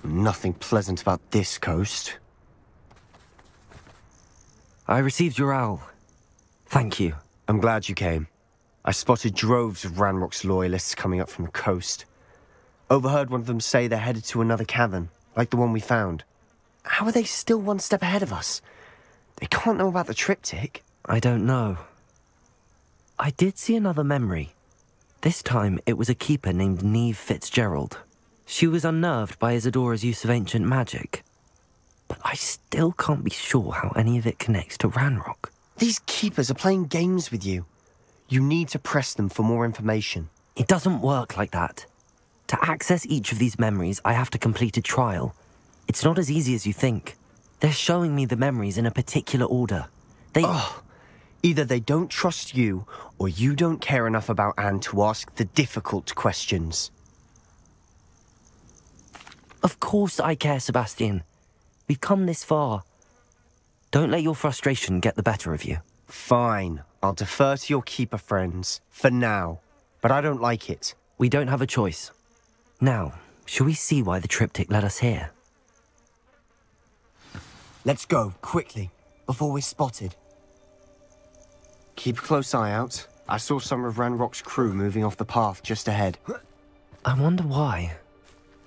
Nothing pleasant about this coast. I received your owl. Thank you. I'm glad you came. I spotted droves of Ranrock's loyalists coming up from the coast. Overheard one of them say they're headed to another cavern, like the one we found. How are they still one step ahead of us? They can't know about the triptych. I don't know. I did see another memory. This time, it was a keeper named Neve Fitzgerald. She was unnerved by Isadora's use of ancient magic. But I still can't be sure how any of it connects to Ranrock. These keepers are playing games with you. You need to press them for more information. It doesn't work like that. To access each of these memories, I have to complete a trial. It's not as easy as you think. They're showing me the memories in a particular order. Either they don't trust you, or you don't care enough about Anne to ask the difficult questions. Of course I care, Sebastian. We've come this far. Don't let your frustration get the better of you. Fine. I'll defer to your keeper friends, for now. But I don't like it. We don't have a choice. Now, shall we see why the triptych led us here? Let's go, quickly, before we're spotted. Keep a close eye out. I saw some of Ranrock's crew moving off the path just ahead. I wonder why.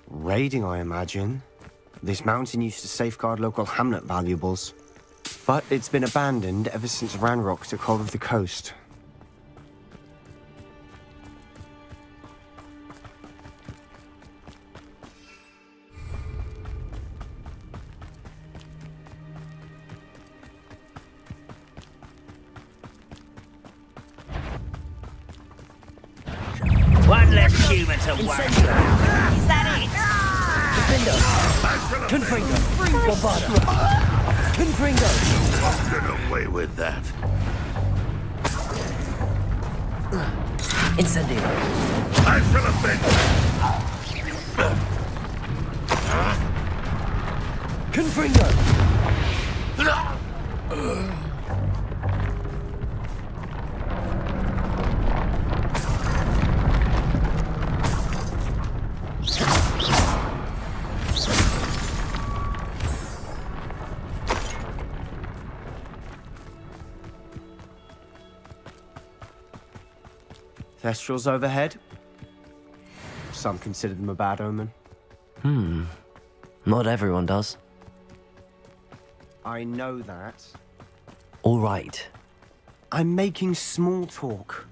Raiding, I imagine. This mountain used to safeguard local hamlet valuables. But it's been abandoned ever since Ranrock took hold of the coast. One less human to worry about. Is that it? Defendo! Confringo! Bombada! Confringo! Get away with that. Incendio! I feel a bit. Confringo! Thestrals overhead. Some consider them a bad omen. Not everyone does. I know that. All right. I'm making small talk.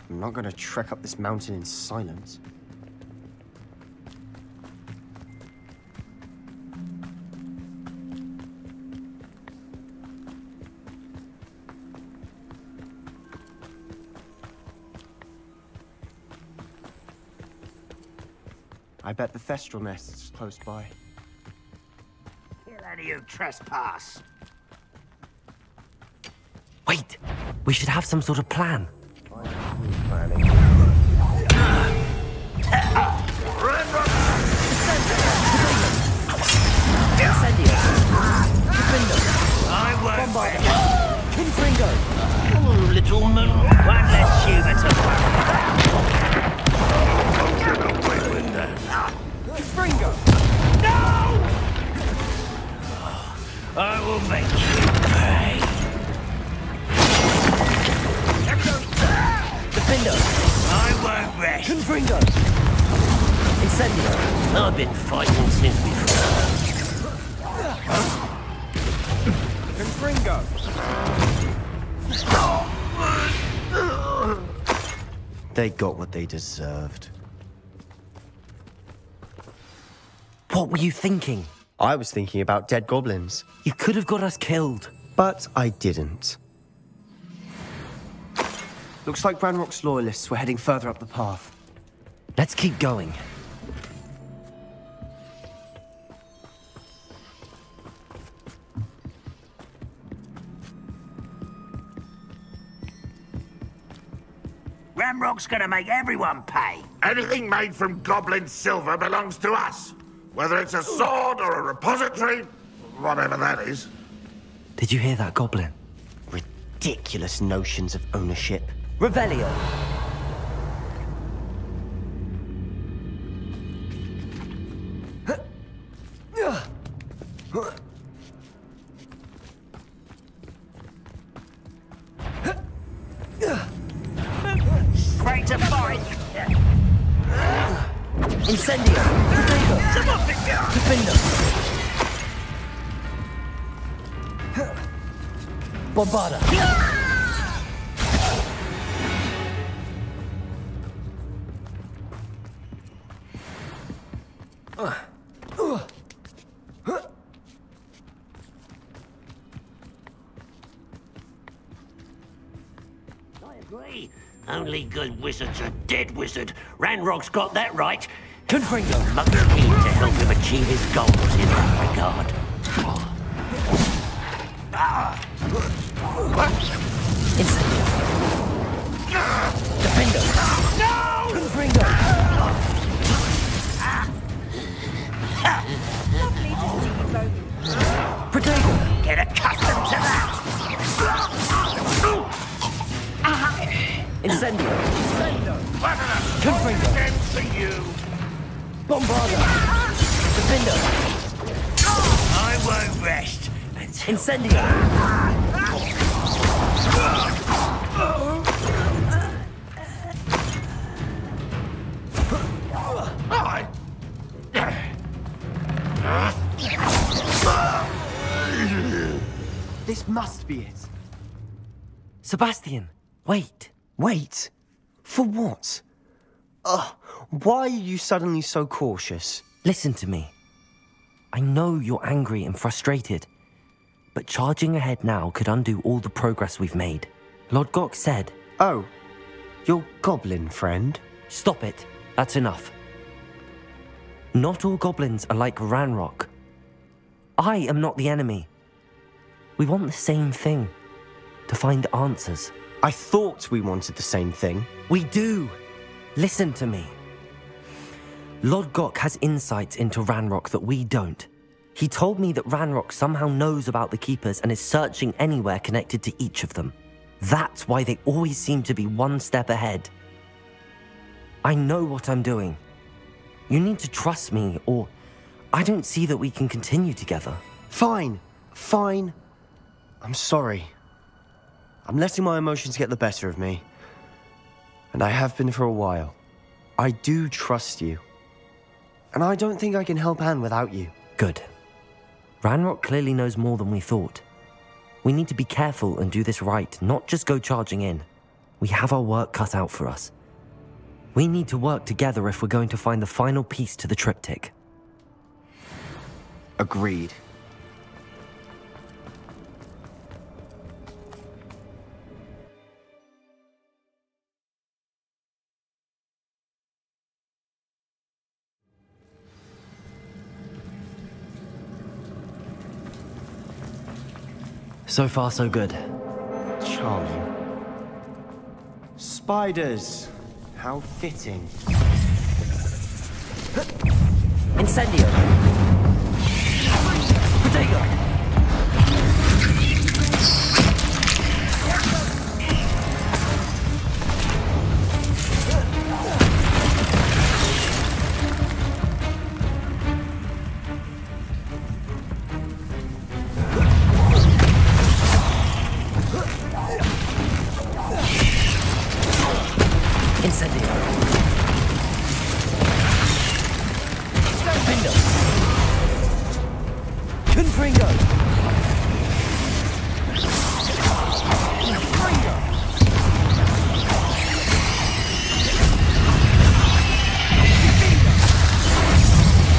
I'm not going to trek up this mountain in silence. I bet the Thestral nest is close by. Kill any who trespass. Wait! We should have some sort of plan. I won't. Confringo! Oh, little moon. One less human to worry about. Get away with that. Confringo! No! I will make you pay. Defendo! I won't rest. Confringo! Incendio! I've been fighting since before. Confringo! They got what they deserved. What were you thinking? I was thinking about dead goblins, You could have got us killed. but I didn't. Looks like Ranrock's loyalists were heading further up the path. Let's keep going. Ranrock's gonna make everyone pay. Anything made from goblin silver belongs to us. Whether it's a sword or a repository, whatever that is. Did you hear that, Goblin? Ridiculous notions of ownership. Revelio! Incendio! Potato! Defender! Bombarda! Only good wizards are dead wizard. Ranrock's got that right. Confringo! Mugger me to help him achieve his goals in that regard. Incendio! Defender! No! Confringo! Potato! Get accustomed to that. Incendio! Confringo! For you. Bombarda! Defender! I won't rest until... Incendio! This must be it. Sebastian, wait. Wait? For what? Ugh, why are you suddenly so cautious? Listen to me. I know you're angry and frustrated, but charging ahead now could undo all the progress we've made. Lord Gok said... Oh, your goblin friend? Stop it. That's enough. Not all goblins are like Ranrock. I am not the enemy. We want the same thing. To find answers. I thought we wanted the same thing. We do. Listen to me. Lord Gok has insights into Ranrock that we don't. He told me that Ranrock somehow knows about the Keepers and is searching anywhere connected to each of them. That's why they always seem to be one step ahead. I know what I'm doing. You need to trust me, or I don't see that we can continue together. Fine. Fine. I'm sorry. I'm letting my emotions get the better of me. And I have been for a while. I do trust you. And I don't think I can help Anne without you. Good. Ranrock clearly knows more than we thought. We need to be careful and do this right, not just go charging in. We have our work cut out for us. We need to work together if we're going to find the final piece to the triptych. Agreed. So far, so good. Charming. Spiders. How fitting. Incendio! Potato! Incendio! Defender! Confringo!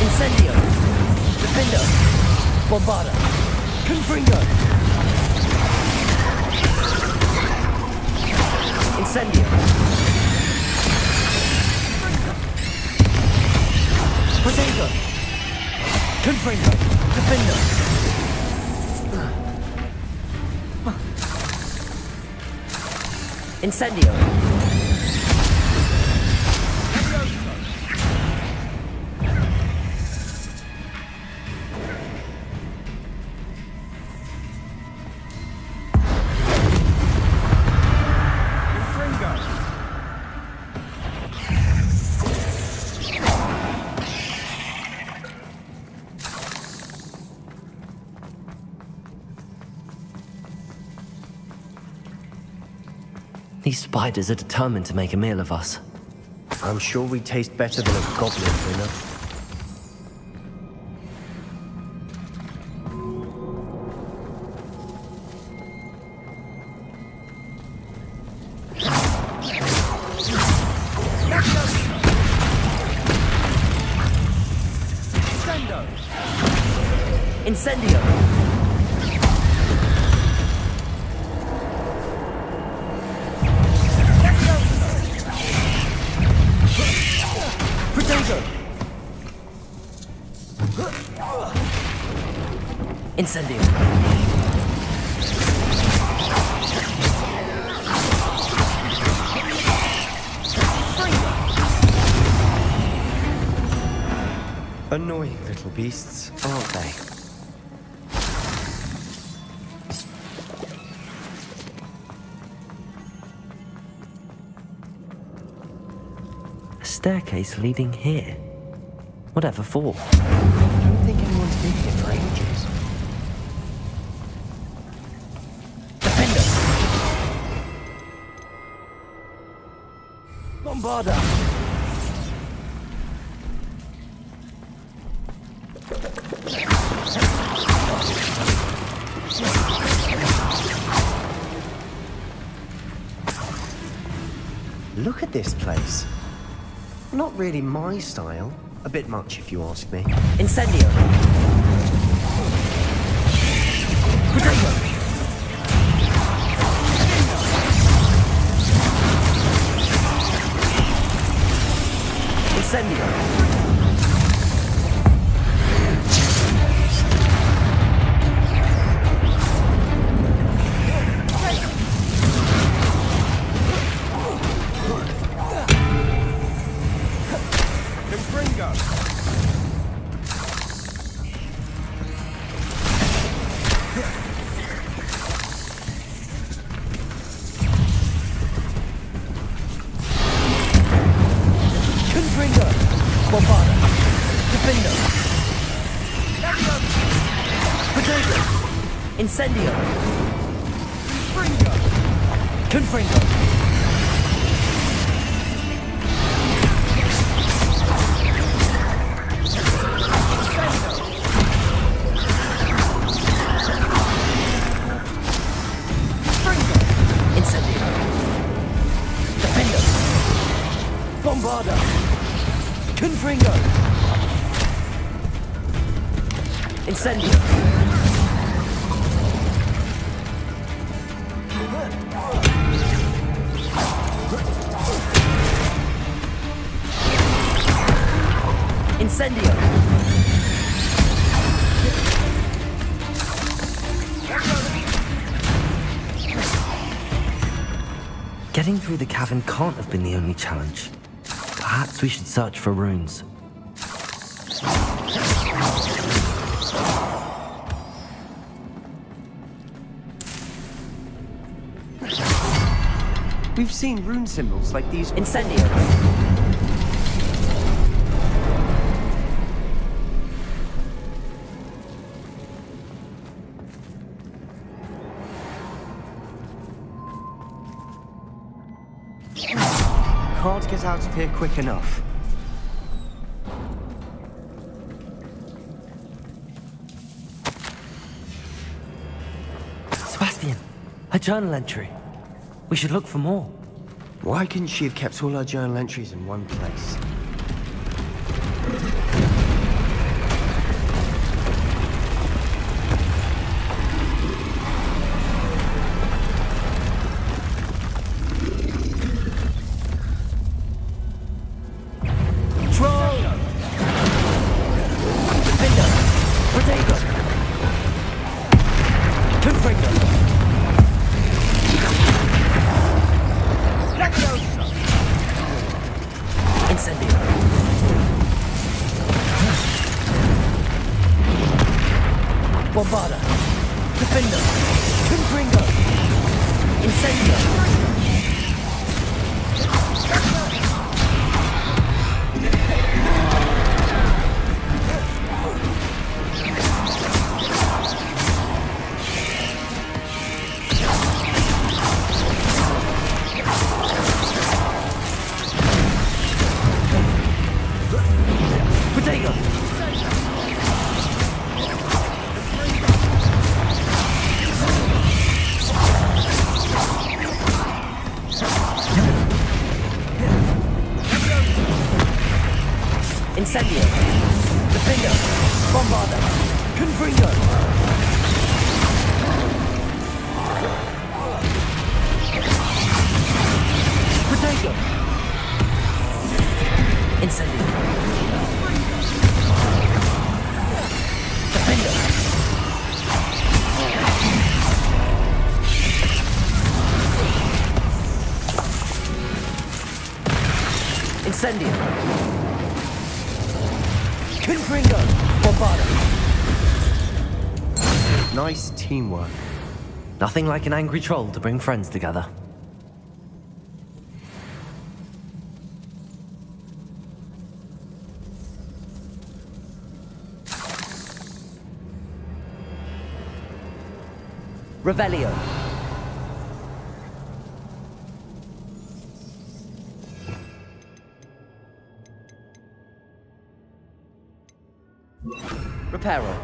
Incendio! Defender! Bombarda! Confringo! Incendio! Potato! Confringo! Defender! Incendio! These spiders are determined to make a meal of us. I'm sure we taste better than a goblin dinner. Incendio! Protego! Incendio! Annoying little beasts, aren't they? Staircase leading here. Whatever for? I don't think anyone's been here for ages. Defender! Bombarder! Look at this place. Not really my style. A bit much, if you ask me. Incendio! Protego! Incendio! Incendio! Confringo! Incendio! Defender! Bombarder! Confringo! Incendio! Incendio! Getting through the cavern can't have been the only challenge. Perhaps we should search for runes. We've seen rune symbols like these. Incendio! Can't get out of here quick enough. Sebastian, a journal entry. We should look for more. Why couldn't she have kept all her journal entries in one place? Bombarder! Defender! Confringo! Incendio! Incendio. Defendo. Bombarda. Confringo. Protego. Incendio. Defendo. Incendio. Confringo. Bombarda. Nice teamwork. Nothing like an angry troll to bring friends together. Revelio. Reparo.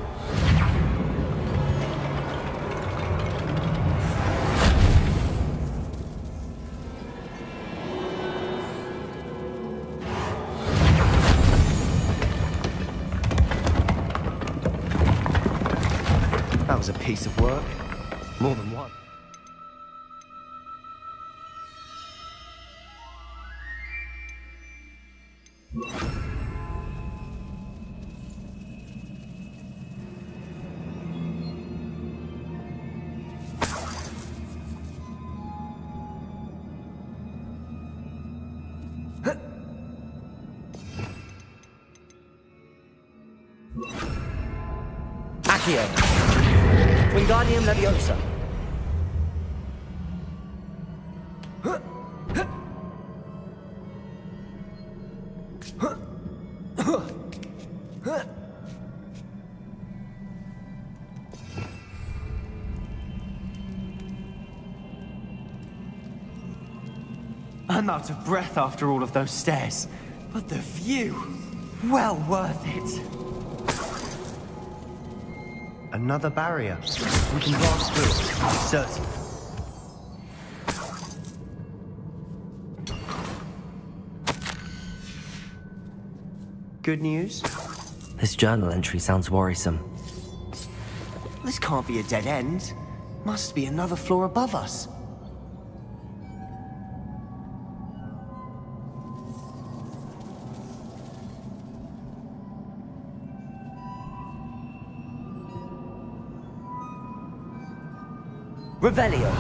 That was a piece of work. More than one. Accio. Wingardium Leviosa. I'm out of breath after all of those stairs. But the view, well worth it. Another barrier. We can blast through it, certain. Good news? This journal entry sounds worrisome. This can't be a dead end. Must be another floor above us. Revelio.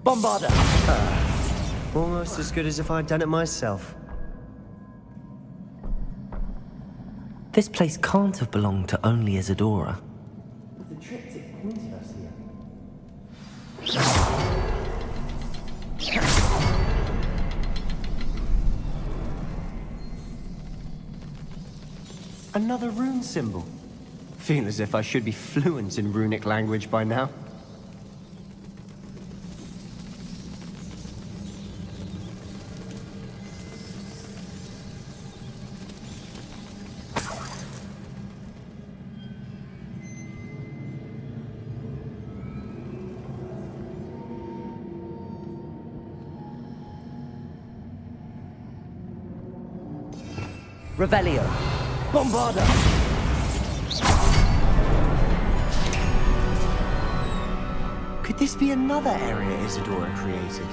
Bombarda. Almost as good as if I'd done it myself. This place can't have belonged to only Isadora. The triptych pointed us here. Another rune symbol. Feel as if I should be fluent in runic language by now. Revelio. Bombarda. Could this be another area Isadora created?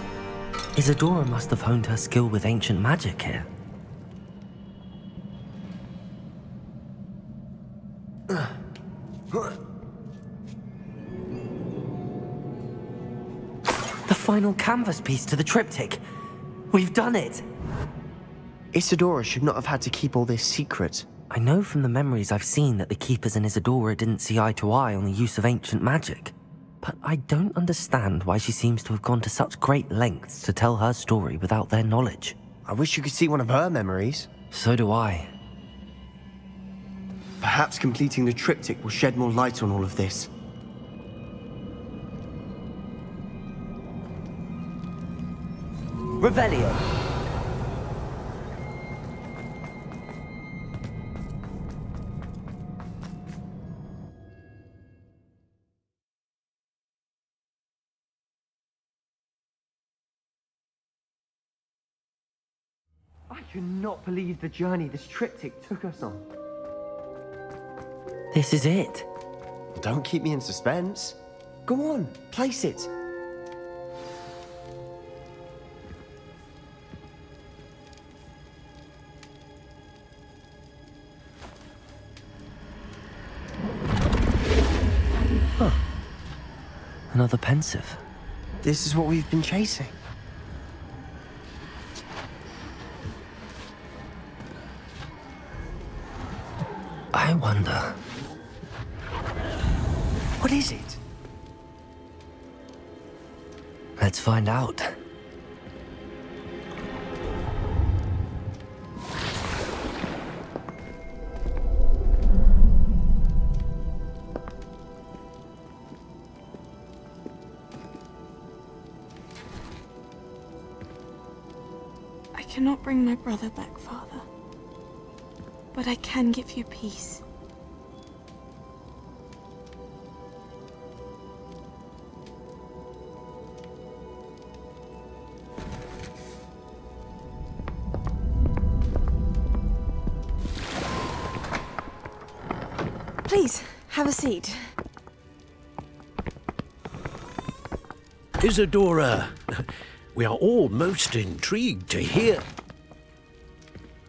Isadora must have honed her skill with ancient magic here. The final canvas piece to the triptych. We've done it! Isadora should not have had to keep all this secret. I know from the memories I've seen that the Keepers and Isadora didn't see eye to eye on the use of ancient magic. But I don't understand why she seems to have gone to such great lengths to tell her story without their knowledge. I wish you could see one of her memories. So do I. Perhaps completing the triptych will shed more light on all of this. Revelio. I cannot believe the journey this triptych took us on. This is it. Don't keep me in suspense. Go on, place it. Huh. Another pensive. This is what we've been chasing. I wonder. What is it? Let's find out. I cannot bring my brother back, Father. But I can give you peace. Please, have a seat. Isadora, we are all most intrigued to hear.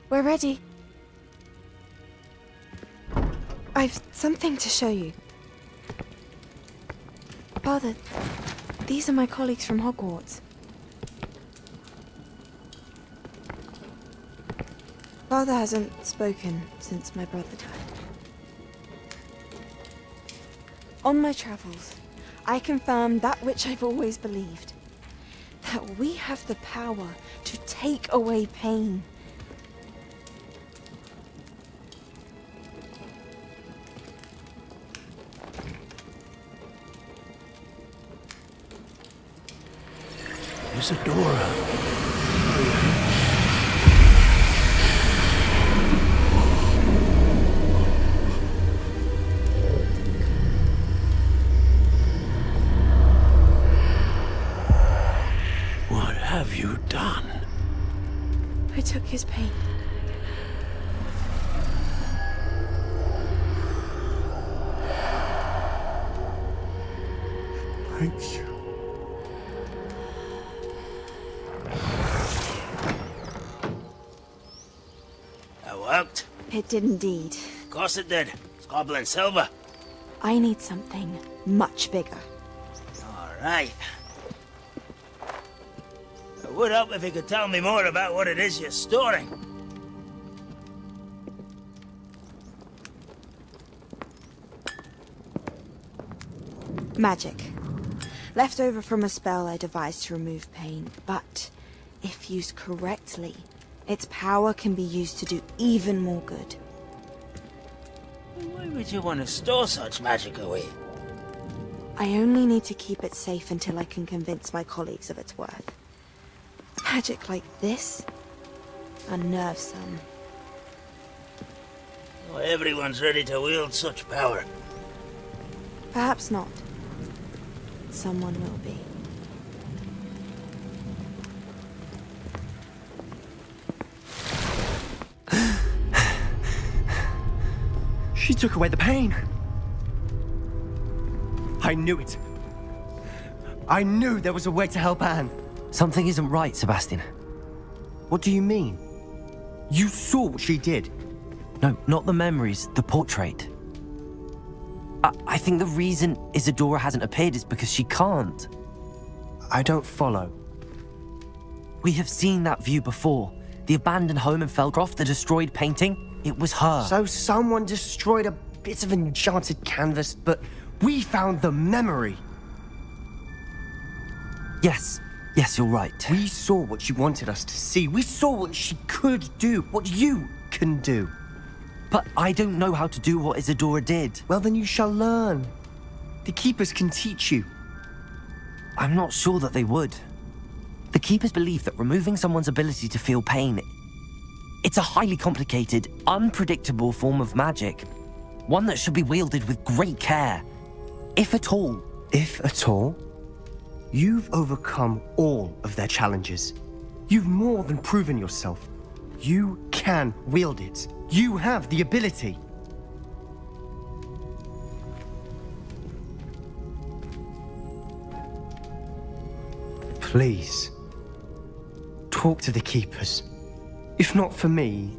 We're ready. I've something to show you. Father, these are my colleagues from Hogwarts. Father hasn't spoken since my brother died. On my travels, I confirmed that which I've always believed. That we have the power to take away pain. Isadora. What have you done? I took his pain. Thank you. That worked. It did indeed. Of course it did. It's goblin silver. I need something much bigger. All right. It would help if you could tell me more about what it is you're storing. Magic. Left over from a spell I devised to remove pain, but if used correctly, its power can be used to do even more good. Why would you want to store such magic away? I only need to keep it safe until I can convince my colleagues of its worth. Magic like this unnerves some. Not everyone's ready to wield such power. Perhaps not. Someone will be. She took away the pain. I knew it. I knew there was a way to help Anne. Something isn't right, Sebastian. What do you mean? You saw what she did. No, not the memories, the portrait. I think the reason Isadora hasn't appeared is because she can't. I don't follow. We have seen that view before. The abandoned home in Feldcroft, the destroyed painting, it was her. So someone destroyed a bit of enchanted canvas, but we found the memory. Yes, you're right. We saw what she wanted us to see. We saw what she could do, what you can do. But I don't know how to do what Isadora did. Well, then you shall learn. The Keepers can teach you. I'm not sure that they would. The Keepers believe that removing someone's ability to feel pain, it's a highly complicated, unpredictable form of magic. One that should be wielded with great care. If at all. If at all? You've overcome all of their challenges. You've more than proven yourself. You can wield it. You have the ability. Please, talk to the keepers. If not for me,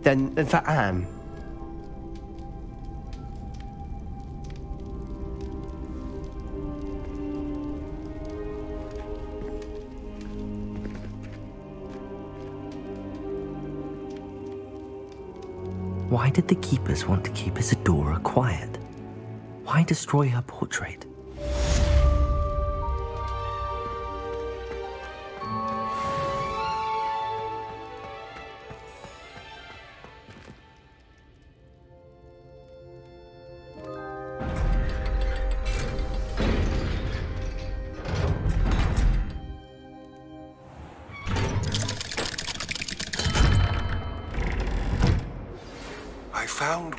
then for Anne. Why did the keepers want to keep Isadora quiet? Why destroy her portrait?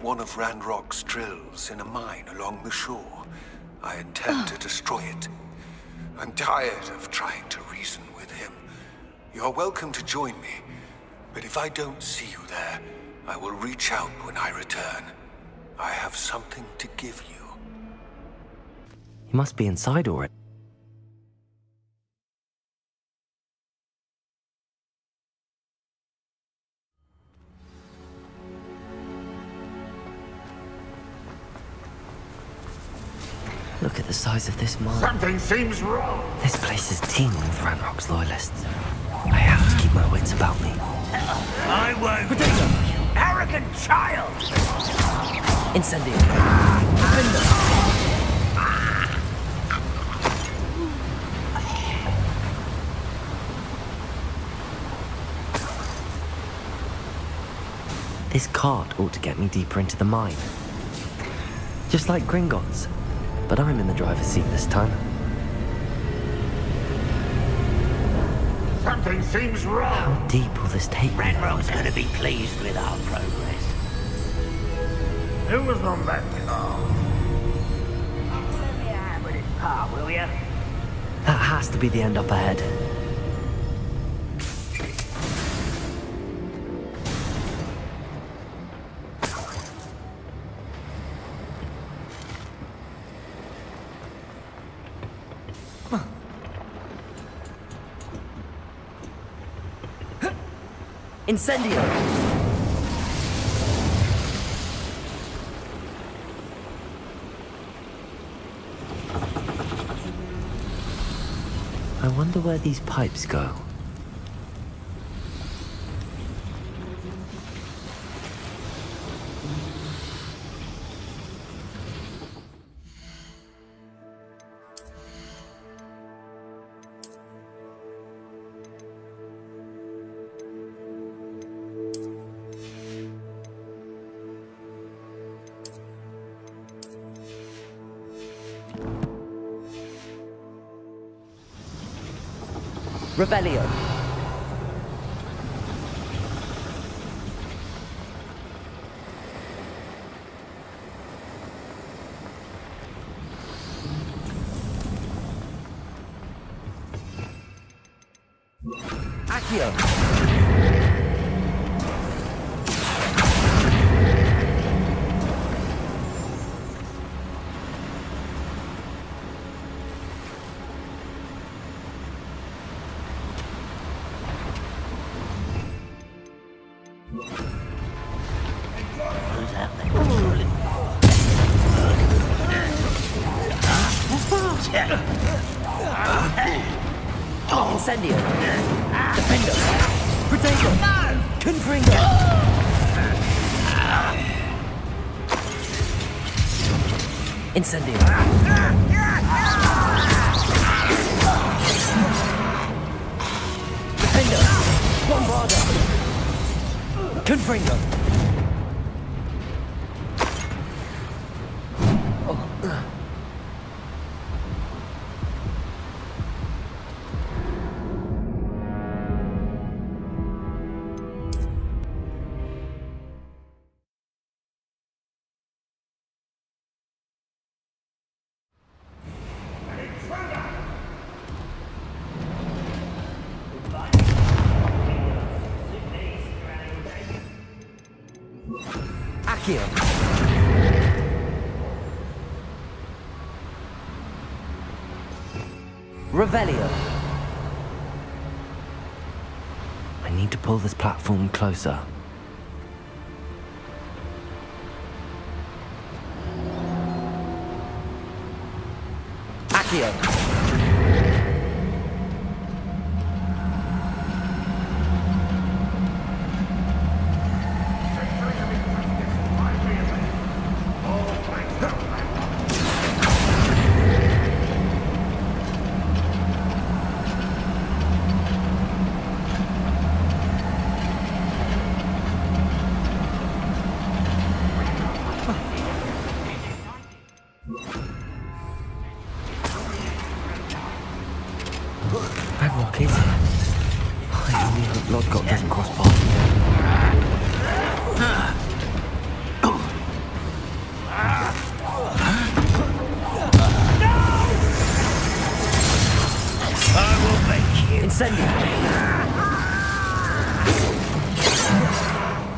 One of Ranrock's drills in a mine along the shore. I intend to destroy it. I'm tired of trying to reason with him. You're welcome to join me, but if I don't see you there, I will reach out when I return. I have something to give you. He must be inside already. Look at the size of this mine. Something seems wrong. This place is teeming with Ranrock's loyalists. I have to keep my wits about me. I won't. Potato! You arrogant child! Incendio! This cart ought to get me deeper into the mine. Just like Gringotts. But I'm in the driver's seat this time. Something seems wrong. How deep will this take me? Ranrock's going to be pleased with our progress. Who was on that car? Let me have with this part, will ya? That has to be the end up ahead. Incendio! I wonder where these pipes go. Revelio. Accio. Incendio. Defendo. Potato. No! Confringo. Incendio. Defendo. Bombardo. Confringo. Accio. Revelio. I need to pull this platform closer. Accio.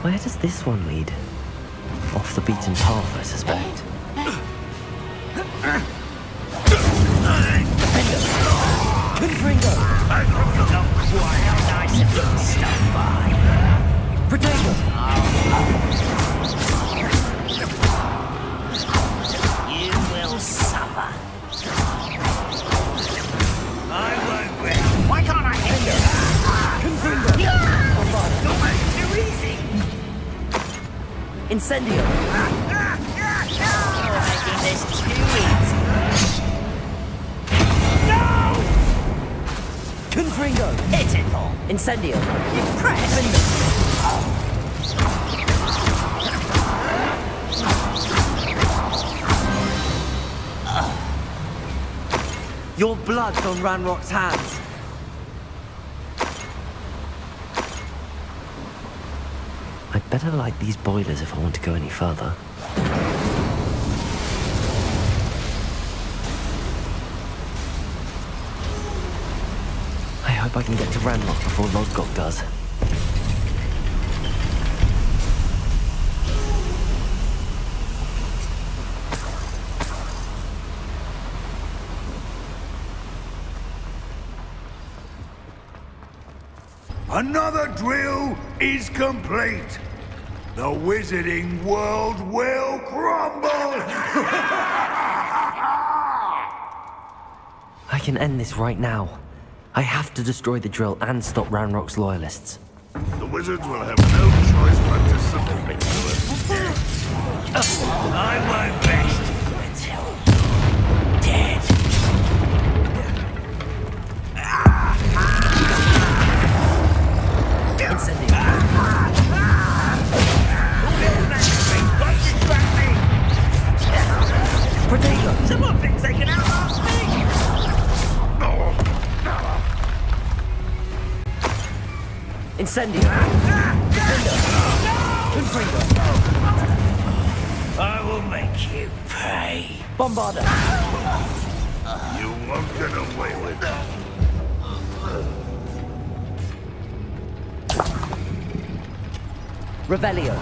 Where does this one lead? Off the beaten path, I suspect. Confringo! Not quite how nice of you to stop by. Potato! You will suffer. I won't win. Why can't I hit you? Confringo! Don't make it too easy. Incendio! You're making this too easy. Confringo! Pitiful. Incendio! Impressed. Your blood's on Ranrock's hands. I'd better light these boilers if I want to go any further. I hope I can get to Ranrock before Lodgok does. Another drill is complete. The wizarding world will crumble! I can end this right now. I have to destroy the drill and stop Ranrock's loyalists. The wizards will have no choice but to submit to it. I won't rest until you're dead. Incendio! Potato! Someone thinks they can outlast me! Incendio! Defender! Confringo! I will make you pay. Bombarder! You won't get away with that. Revelio!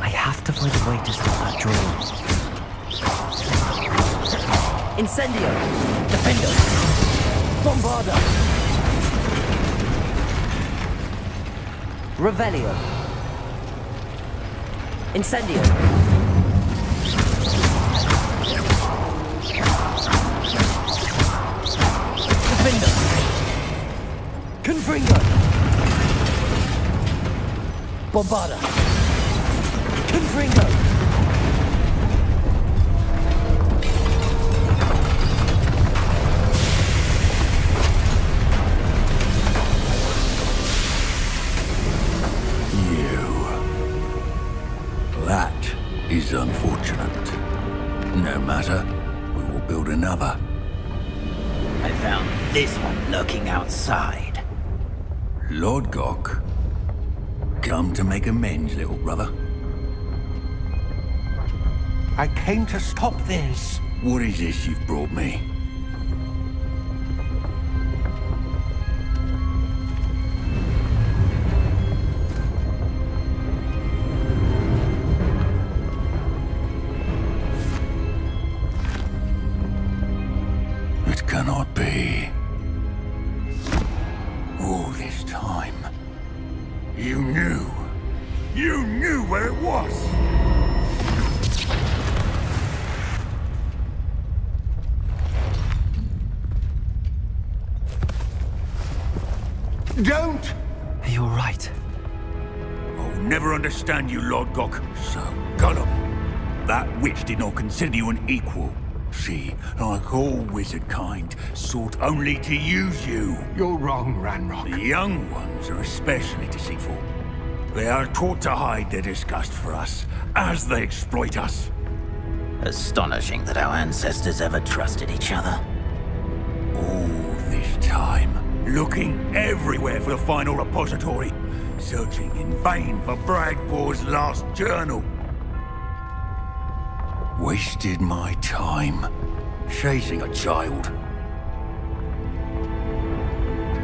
I have to find a way to stop that drill. Incendio! Defender! Bombarder! Revelio! Incendio! Defender! Confringo! Bombarder! Confringo! That is unfortunate. No matter, we will build another. I found this one lurking outside. Lodgok? Come to make amends, little brother. I came to stop this. What is this you've brought me? It cannot be. All this time, you knew where it was. Don't! You're right. I'll never understand you, Lord Gok. So gullible. That witch did not consider you an equal. She, like all wizard kind, sought only to use you. You're wrong, Ranrock. The young ones are especially deceitful. They are taught to hide their disgust for us, as they exploit us. Astonishing that our ancestors ever trusted each other. All this time, looking everywhere for the final repository, searching in vain for Bragpor's last journal. Wasted my time, chasing a child.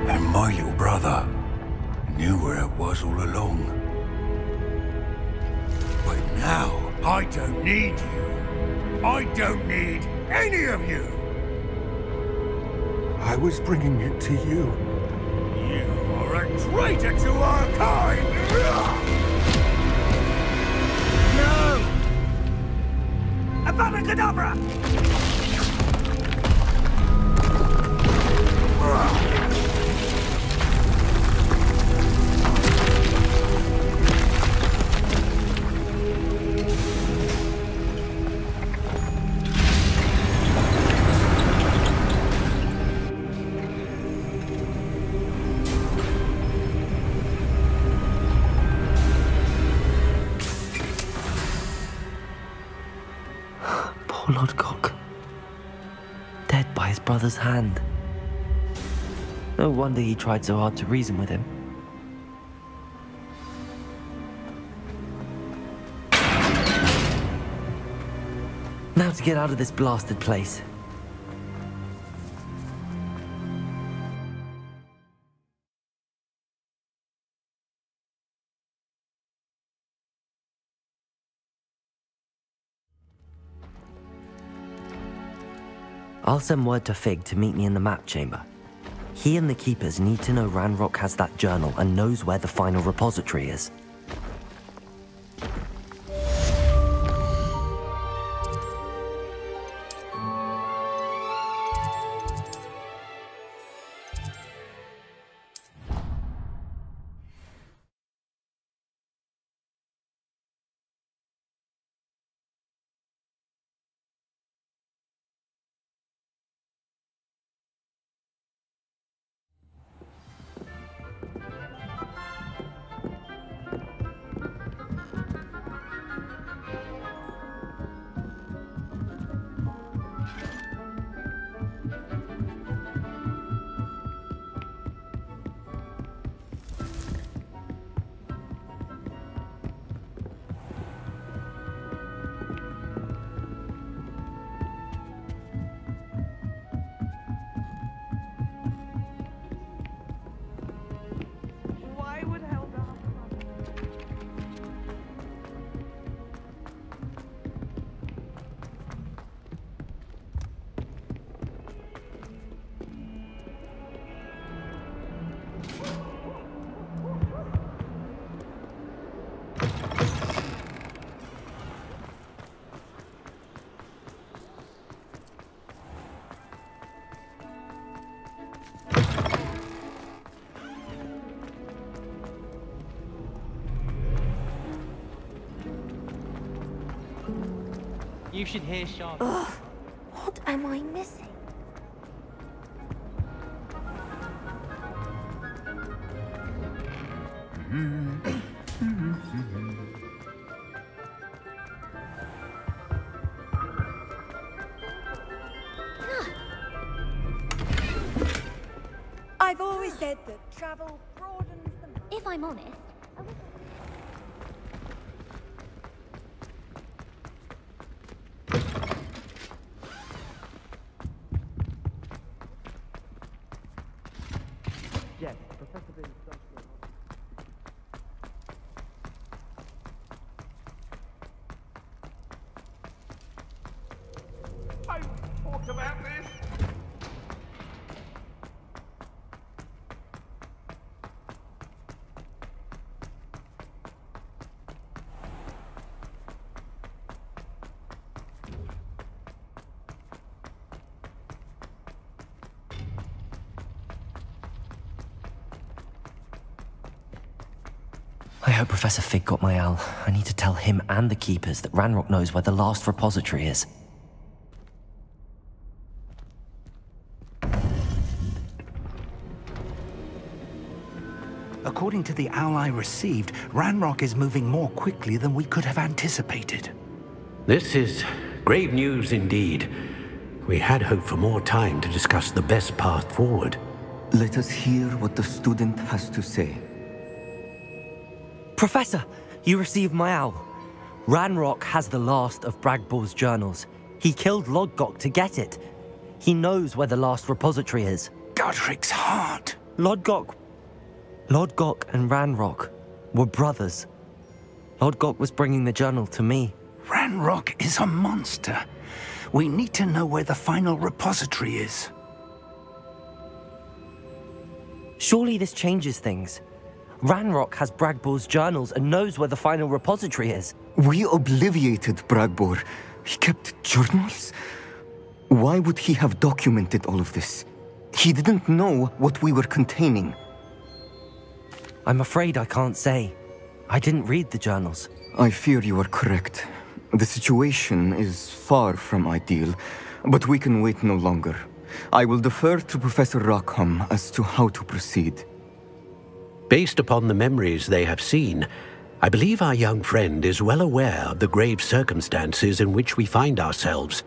And my little brother knew where it was all along. But now, I don't need you. I don't need any of you. I was bringing it to you. You are a traitor to our kind! No! Avada Kedavra! Lord Gok. Dead by his brother's hand. No wonder he tried so hard to reason with him. Now to get out of this blasted place. I'll send word to Fig to meet me in the map chamber. He and the Keepers need to know Ranrock has that journal and knows where the final repository is. You should hear Sean. Ugh, what am I missing? I've always said that travel broadens the mind. If I'm honest, suggest Professor Bin does go I talked about this. I hope Professor Fig got my owl. I need to tell him and the keepers that Ranrock knows where the last repository is. According to the owl I received, Ranrock is moving more quickly than we could have anticipated. This is grave news indeed. We had hoped for more time to discuss the best path forward. Let us hear what the student has to say. Professor, you received my owl. Ranrock has the last of Bragball's journals. He killed Lodgok to get it. He knows where the last repository is. Godric's heart. Lodgok and Ranrock were brothers. Lodgok was bringing the journal to me. Ranrock is a monster. We need to know where the final repository is. Surely this changes things. Ranrock has Bragball's journals and knows where the final repository is. We obliviated Bragbor. He kept journals? Why would he have documented all of this? He didn't know what we were containing. I'm afraid I can't say. I didn't read the journals. I fear you are correct. The situation is far from ideal, but we can wait no longer. I will defer to Professor Rackham as to how to proceed. Based upon the memories they have seen, I believe our young friend is well aware of the grave circumstances in which we find ourselves.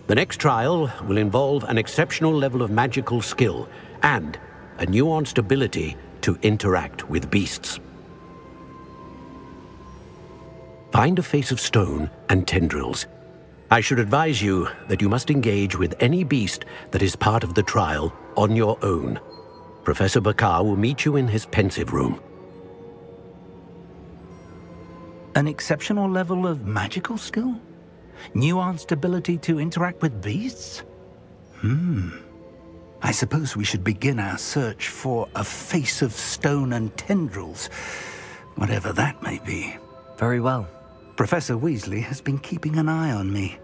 The next trial will involve an exceptional level of magical skill and a nuanced ability to interact with beasts. Find a face of stone and tendrils. I should advise you that you must engage with any beast that is part of the trial on your own. Professor Bakar will meet you in his pensive room. An exceptional level of magical skill? Nuanced ability to interact with beasts? I suppose we should begin our search for a face of stone and tendrils, whatever that may be. Very well. Professor Weasley has been keeping an eye on me.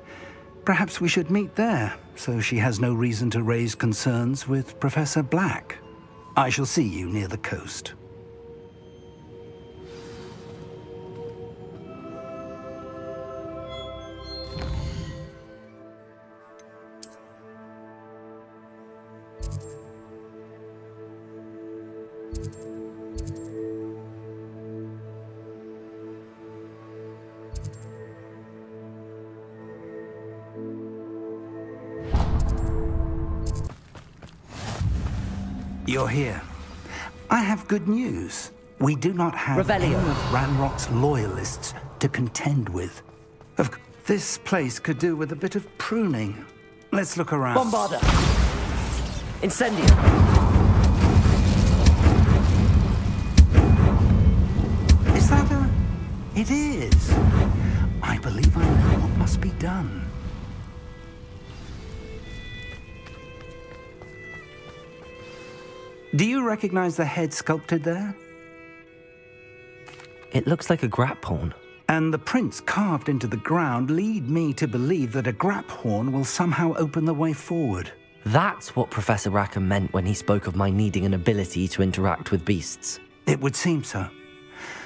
Perhaps we should meet there, so she has no reason to raise concerns with Professor Black. I shall see you near the coast. You're here. I have good news. We do not have any of Ranrock's loyalists to contend with. This place could do with a bit of pruning. Let's look around. Bombarder! Incendio! Is that a... It is. I believe I know what must be done. Do you recognize the head sculpted there? It looks like a graphorn. And the prints carved into the ground lead me to believe that a graphorn will somehow open the way forward. That's what Professor Rackham meant when he spoke of my needing an ability to interact with beasts. It would seem so.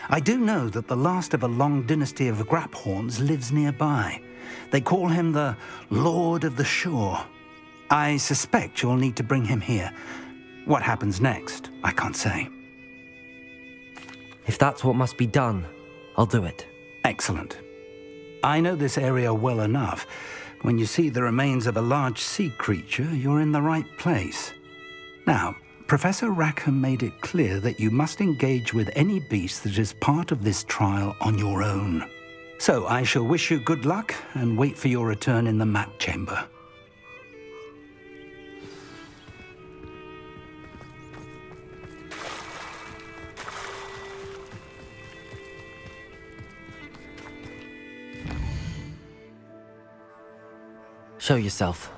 I do know that the last of a long dynasty of graphorns lives nearby. They call him the Lord of the Shore. I suspect you'll need to bring him here. What happens next, I can't say. If that's what must be done, I'll do it. Excellent. I know this area well enough. When you see the remains of a large sea creature, you're in the right place. Now, Professor Rackham made it clear that you must engage with any beast that is part of this trial on your own. So I shall wish you good luck and wait for your return in the map chamber. Show yourself.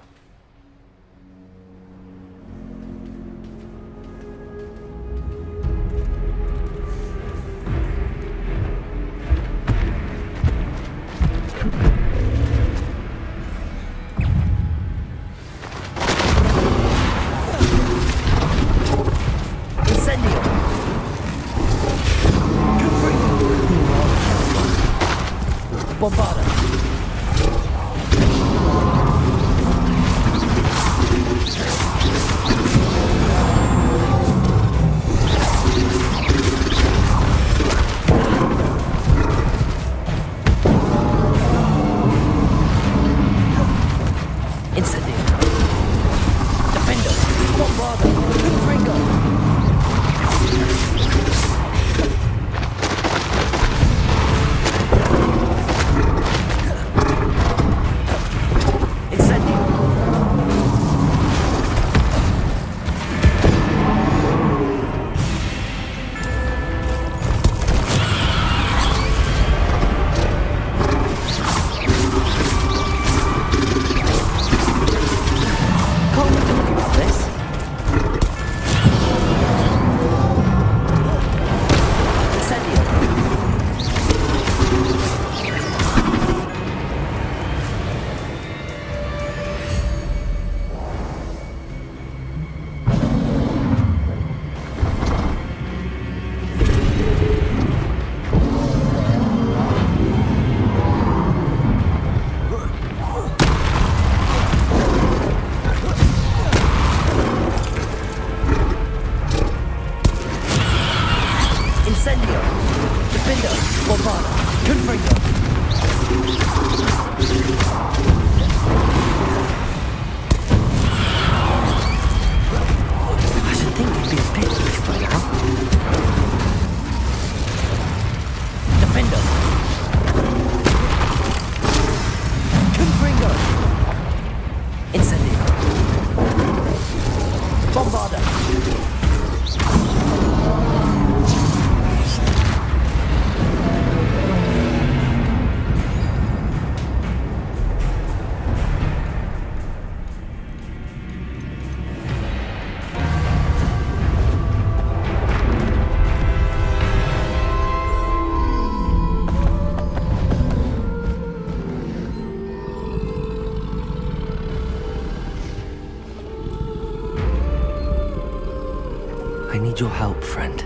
I need your help, friend.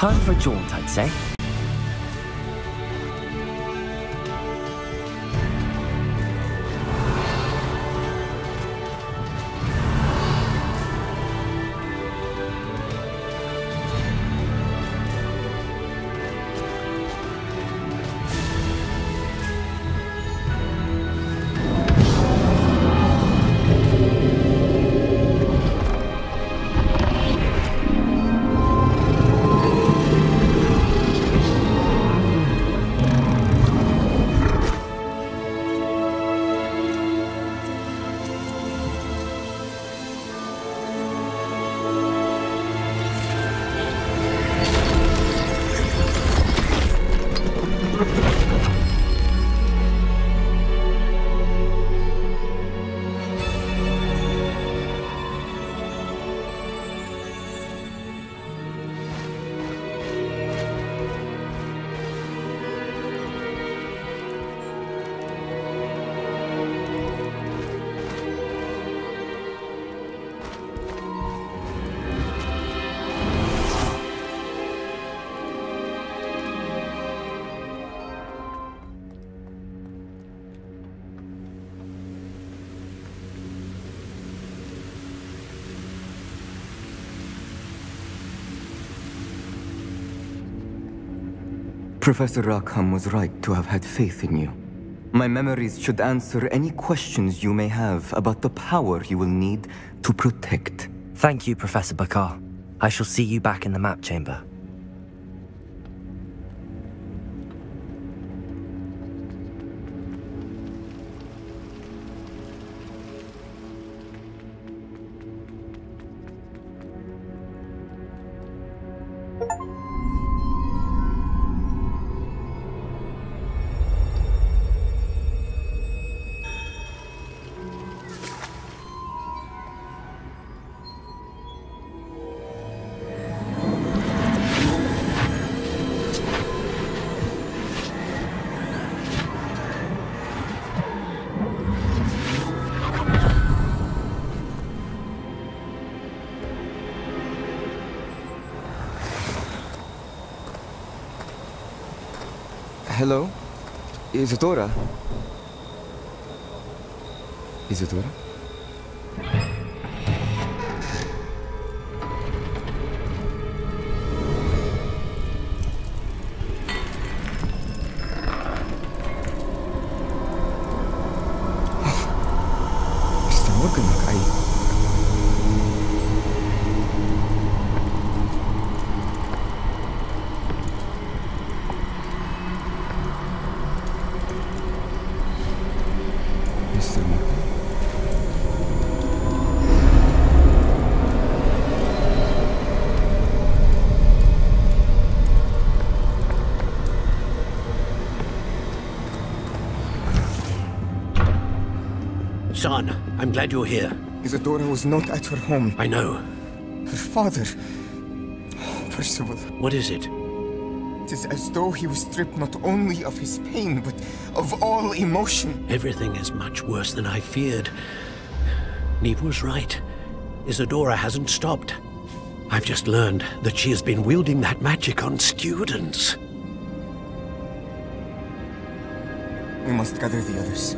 Time for a jaunt, I'd say. Professor Rackham was right to have had faith in you. My memories should answer any questions you may have about the power you will need to protect. Thank you, Professor Bakar. I shall see you back in the map chamber. Hello? Isadora? Isadora? Mr. Morgan, Son, I'm glad you're here. Isadora was not at her home. I know. Her father... Percival. What is it? It is as though he was stripped not only of his pain, but of all emotion. Everything is much worse than I feared. Neve was right. Isadora hasn't stopped. I've just learned that she has been wielding that magic on students. We must gather the others.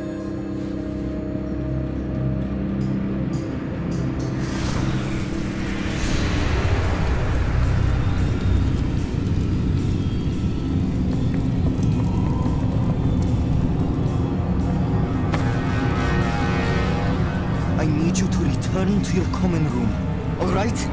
I need you to return to your common room, all right?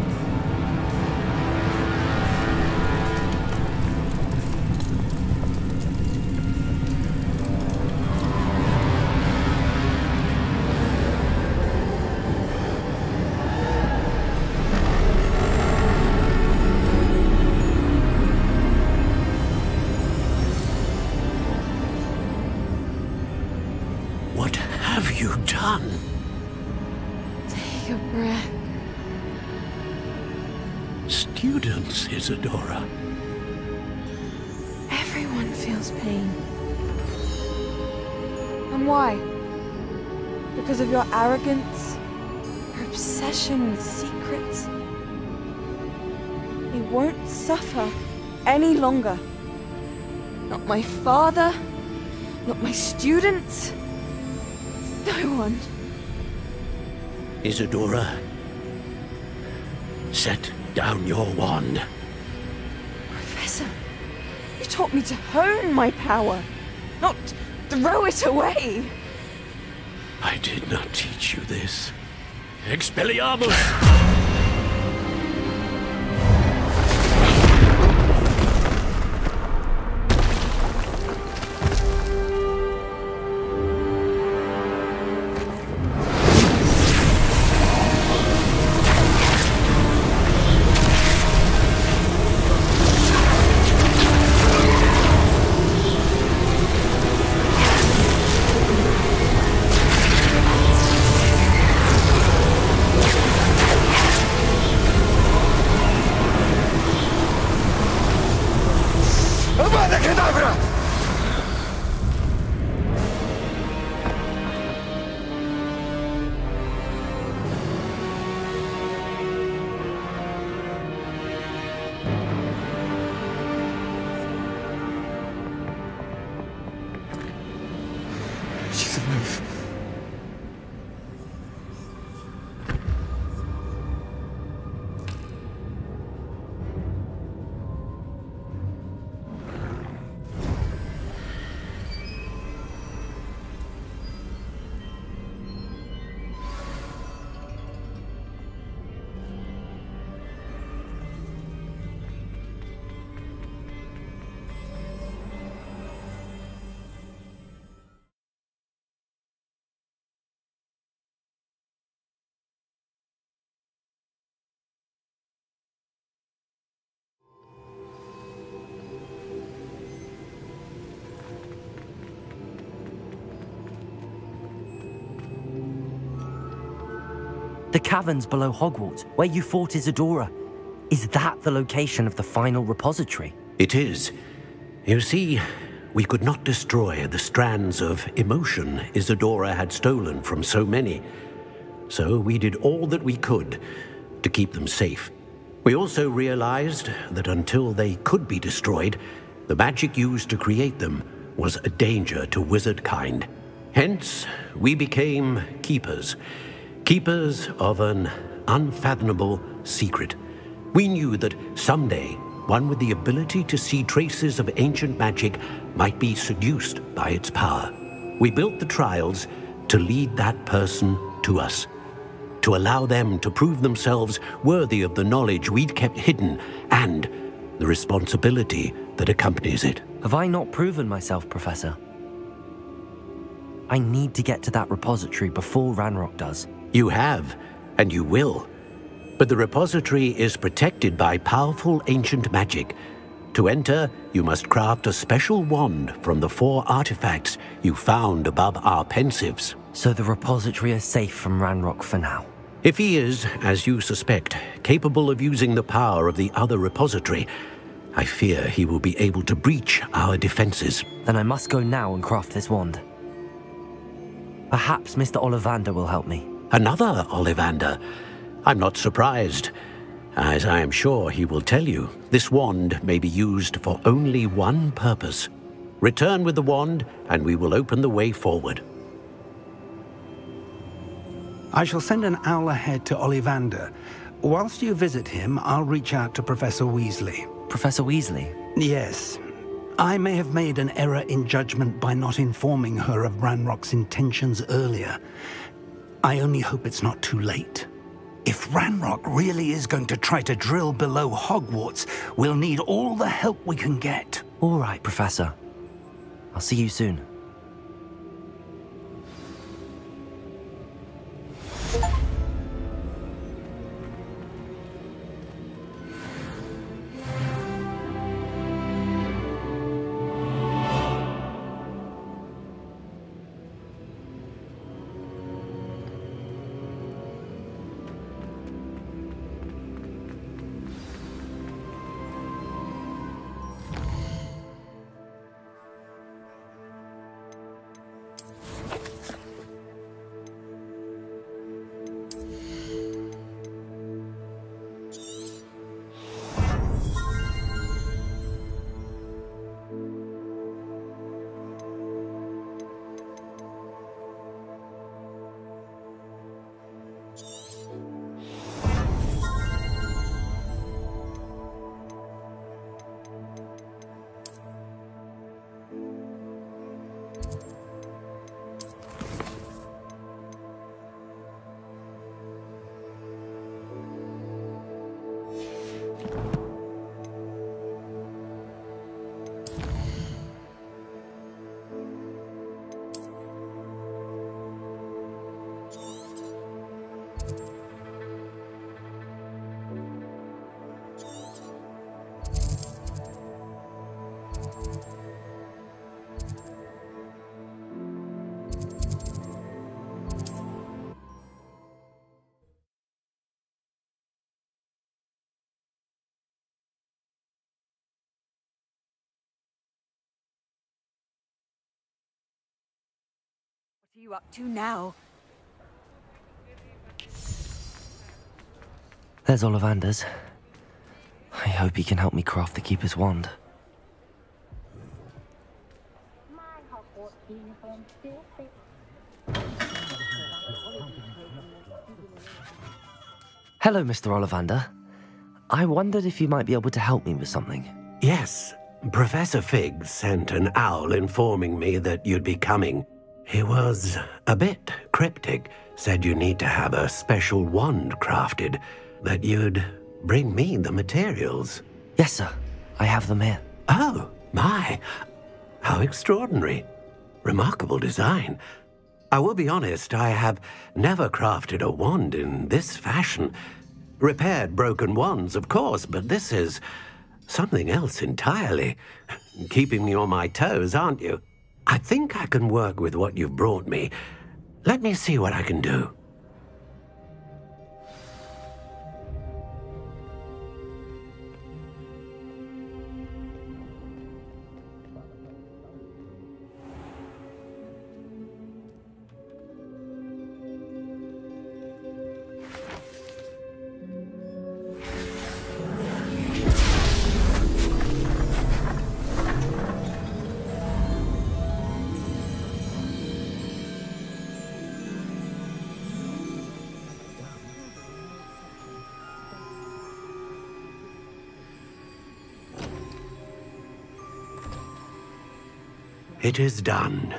What have you done? Take a breath. Students, Isadora. Everyone feels pain. And why? Because of your arrogance? Your obsession with secrets? They won't suffer any longer. Not my father, not my students, no one. Isadora, set down your wand. Professor, you taught me to hone my power, not throw it away. I did not teach you this. Expelliarmus! The caverns below Hogwarts, where you fought Isadora. Is that the location of the final repository? It is. You see, we could not destroy the strands of emotion Isadora had stolen from so many. So we did all that we could to keep them safe. We also realized that until they could be destroyed, the magic used to create them was a danger to wizard kind. Hence, we became keepers. Keepers of an unfathomable secret. We knew that someday, one with the ability to see traces of ancient magic might be seduced by its power. We built the trials to lead that person to us, to allow them to prove themselves worthy of the knowledge we'd kept hidden and the responsibility that accompanies it. Have I not proven myself, Professor? I need to get to that repository before Ranrock does. You have, and you will. But the repository is protected by powerful ancient magic. To enter, you must craft a special wand from the 4 artifacts you found above our pensives. So the repository is safe from Ranrock for now? If he is, as you suspect, capable of using the power of the other repository, I fear he will be able to breach our defenses. Then I must go now and craft this wand. Perhaps Mr. Ollivander will help me. Another Ollivander? I'm not surprised. As I am sure he will tell you, this wand may be used for only one purpose. Return with the wand, and we will open the way forward. I shall send an owl ahead to Ollivander. Whilst you visit him, I'll reach out to Professor Weasley. Professor Weasley? Yes. I may have made an error in judgment by not informing her of Ranrock's intentions earlier. I only hope it's not too late. If Ranrock really is going to try to drill below Hogwarts, we'll need all the help we can get. All right, Professor. I'll see you soon. What are you up to now? There's Ollivander's. I hope he can help me craft the Keeper's wand. Hello, Mr. Ollivander. I wondered if you might be able to help me with something. Yes, Professor Fig sent an owl informing me that you'd be coming. He was a bit cryptic, said you need to have a special wand crafted, that you'd bring me the materials. Yes, sir. I have them here. Oh, my. How extraordinary. Remarkable design. I will be honest, I have never crafted a wand in this fashion. Repaired broken wands, of course, but this is something else entirely. Keeping me on my toes, aren't you? I think I can work with what you've brought me. Let me see what I can do. It is done.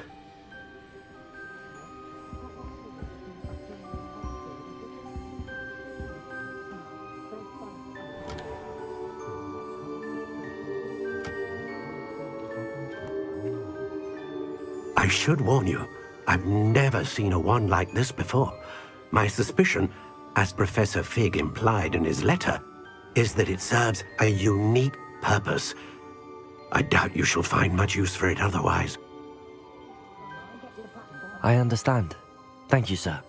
I should warn you, I've never seen a wand like this before. My suspicion, as Professor Fig implied in his letter, is that it serves a unique purpose. I doubt you shall find much use for it otherwise. I understand. Thank you, sir.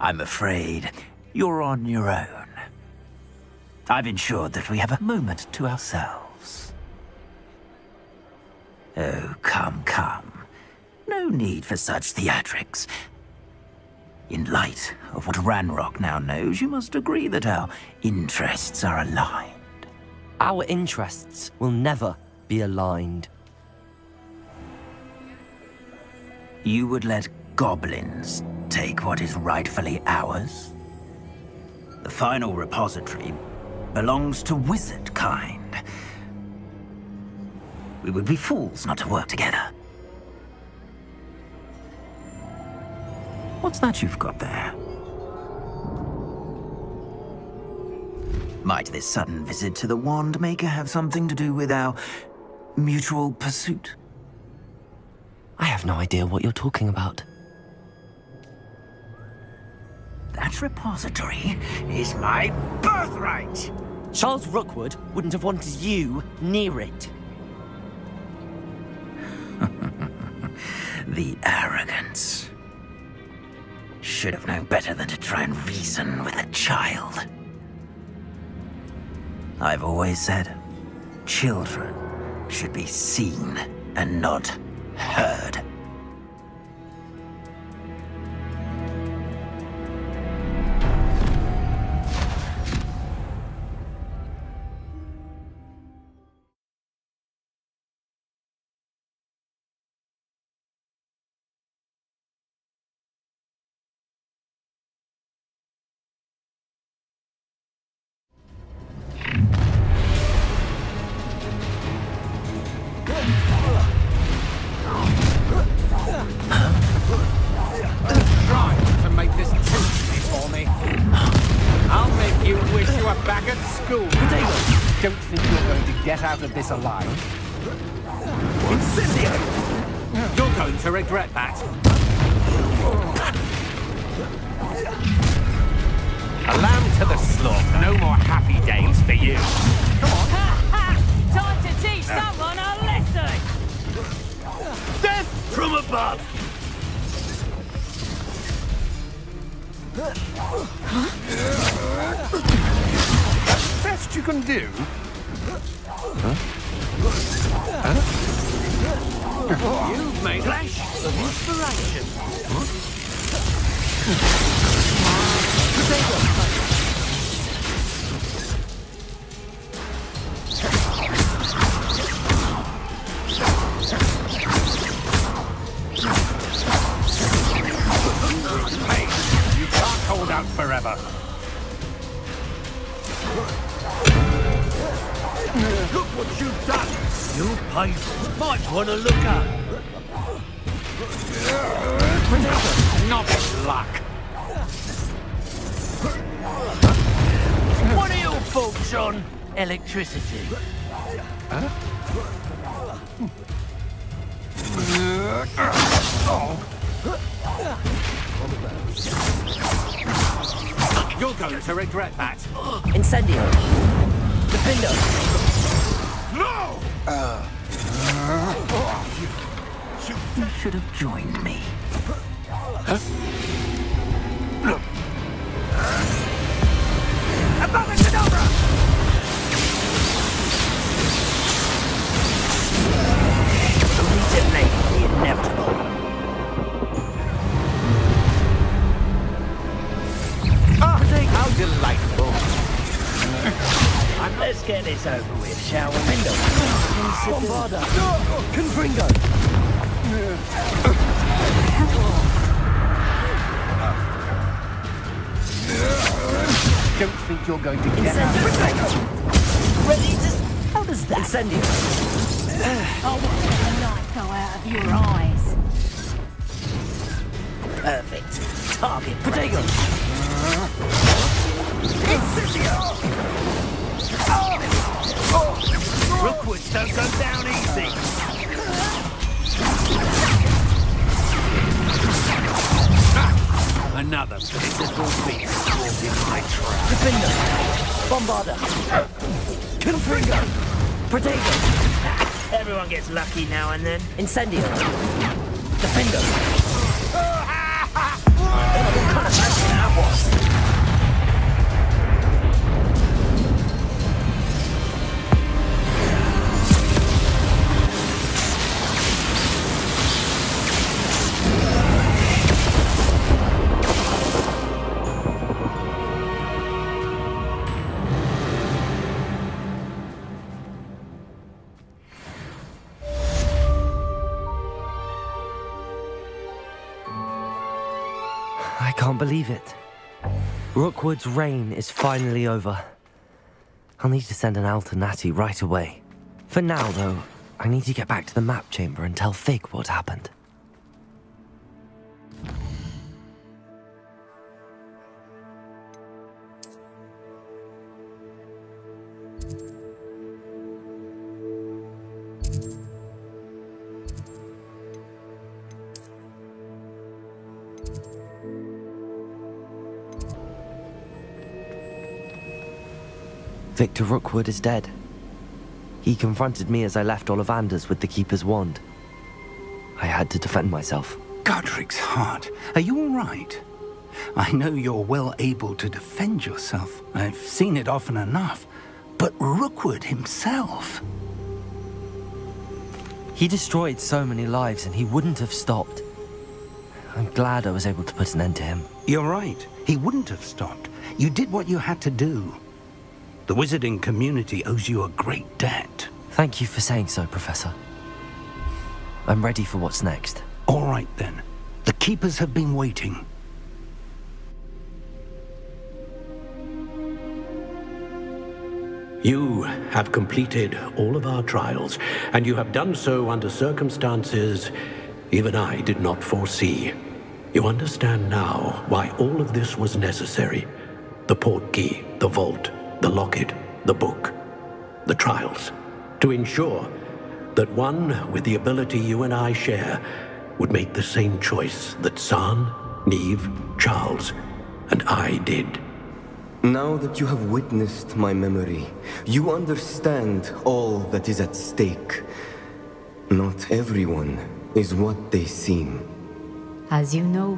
I'm afraid you're on your own. I've ensured that we have a moment to ourselves. Oh, come, come. No need for such theatrics. In light of what Ranrock now knows, you must agree that our interests are aligned. Our interests will never be aligned. You would let goblins take what is rightfully ours? The final repository belongs to wizard kind. We would be fools not to work together. What's that you've got there? Might this sudden visit to the Wand Maker have something to do with our mutual pursuit? I have no idea what you're talking about. That repository is my birthright! Charles Rookwood wouldn't have wanted you near it. The arrogance. Should have known better than to try and reason with a child. I've always said, children should be seen and not heard. Out of this alive. Incendio! You're going to regret that. A lamb to the slaughter. No more happy days for you. Come on. Time to teach someone a lesson! Death from above! That's the best you can do? You've made flash of inspiration. Hey, you can't hold out forever. Look what you've done! You people might want to look up. Not luck. What are your thoughts on electricity? Huh? You're going to regret that. Incendio! Defender! No! You should have joined me. Huh? Abracadabra! Only delayed the inevitable. Ah, how delightful! Let's get this over with, shall we? Bombarda! Confringo! don't think you're going to get out. Ready to... How does that... Incendio. I want the light go out of your eyes. Perfect. Target Potato. Incendio! Rookwoods don't go down easy. Another pitiful beast caught in my trap. Defender. Bombarder. Confringo. Potato. Everyone gets lucky now and then. Incendio. Defender. What kind of magic that was? I can't believe it. Rookwood's reign is finally over. I'll need to send an alternati right away. For now, though, I need to get back to the map chamber and tell Fig what happened. Victor Rookwood is dead. He confronted me as I left Ollivander's with the Keeper's wand. I had to defend myself. Godric's heart, are you all right? I know you're well able to defend yourself. I've seen it often enough. But Rookwood himself... He destroyed so many lives and he wouldn't have stopped. I'm glad I was able to put an end to him. You're right. He wouldn't have stopped. You did what you had to do. The wizarding community owes you a great debt. Thank you for saying so, Professor. I'm ready for what's next. All right, then. The Keepers have been waiting. You have completed all of our trials, and you have done so under circumstances even I did not foresee. You understand now why all of this was necessary. The portkey, the vault, the locket, the book, the trials, to ensure that one with the ability you and I share would make the same choice that San, Neve, Charles, and I did. Now that you have witnessed my memory, you understand all that is at stake. Not everyone is what they seem. As you know,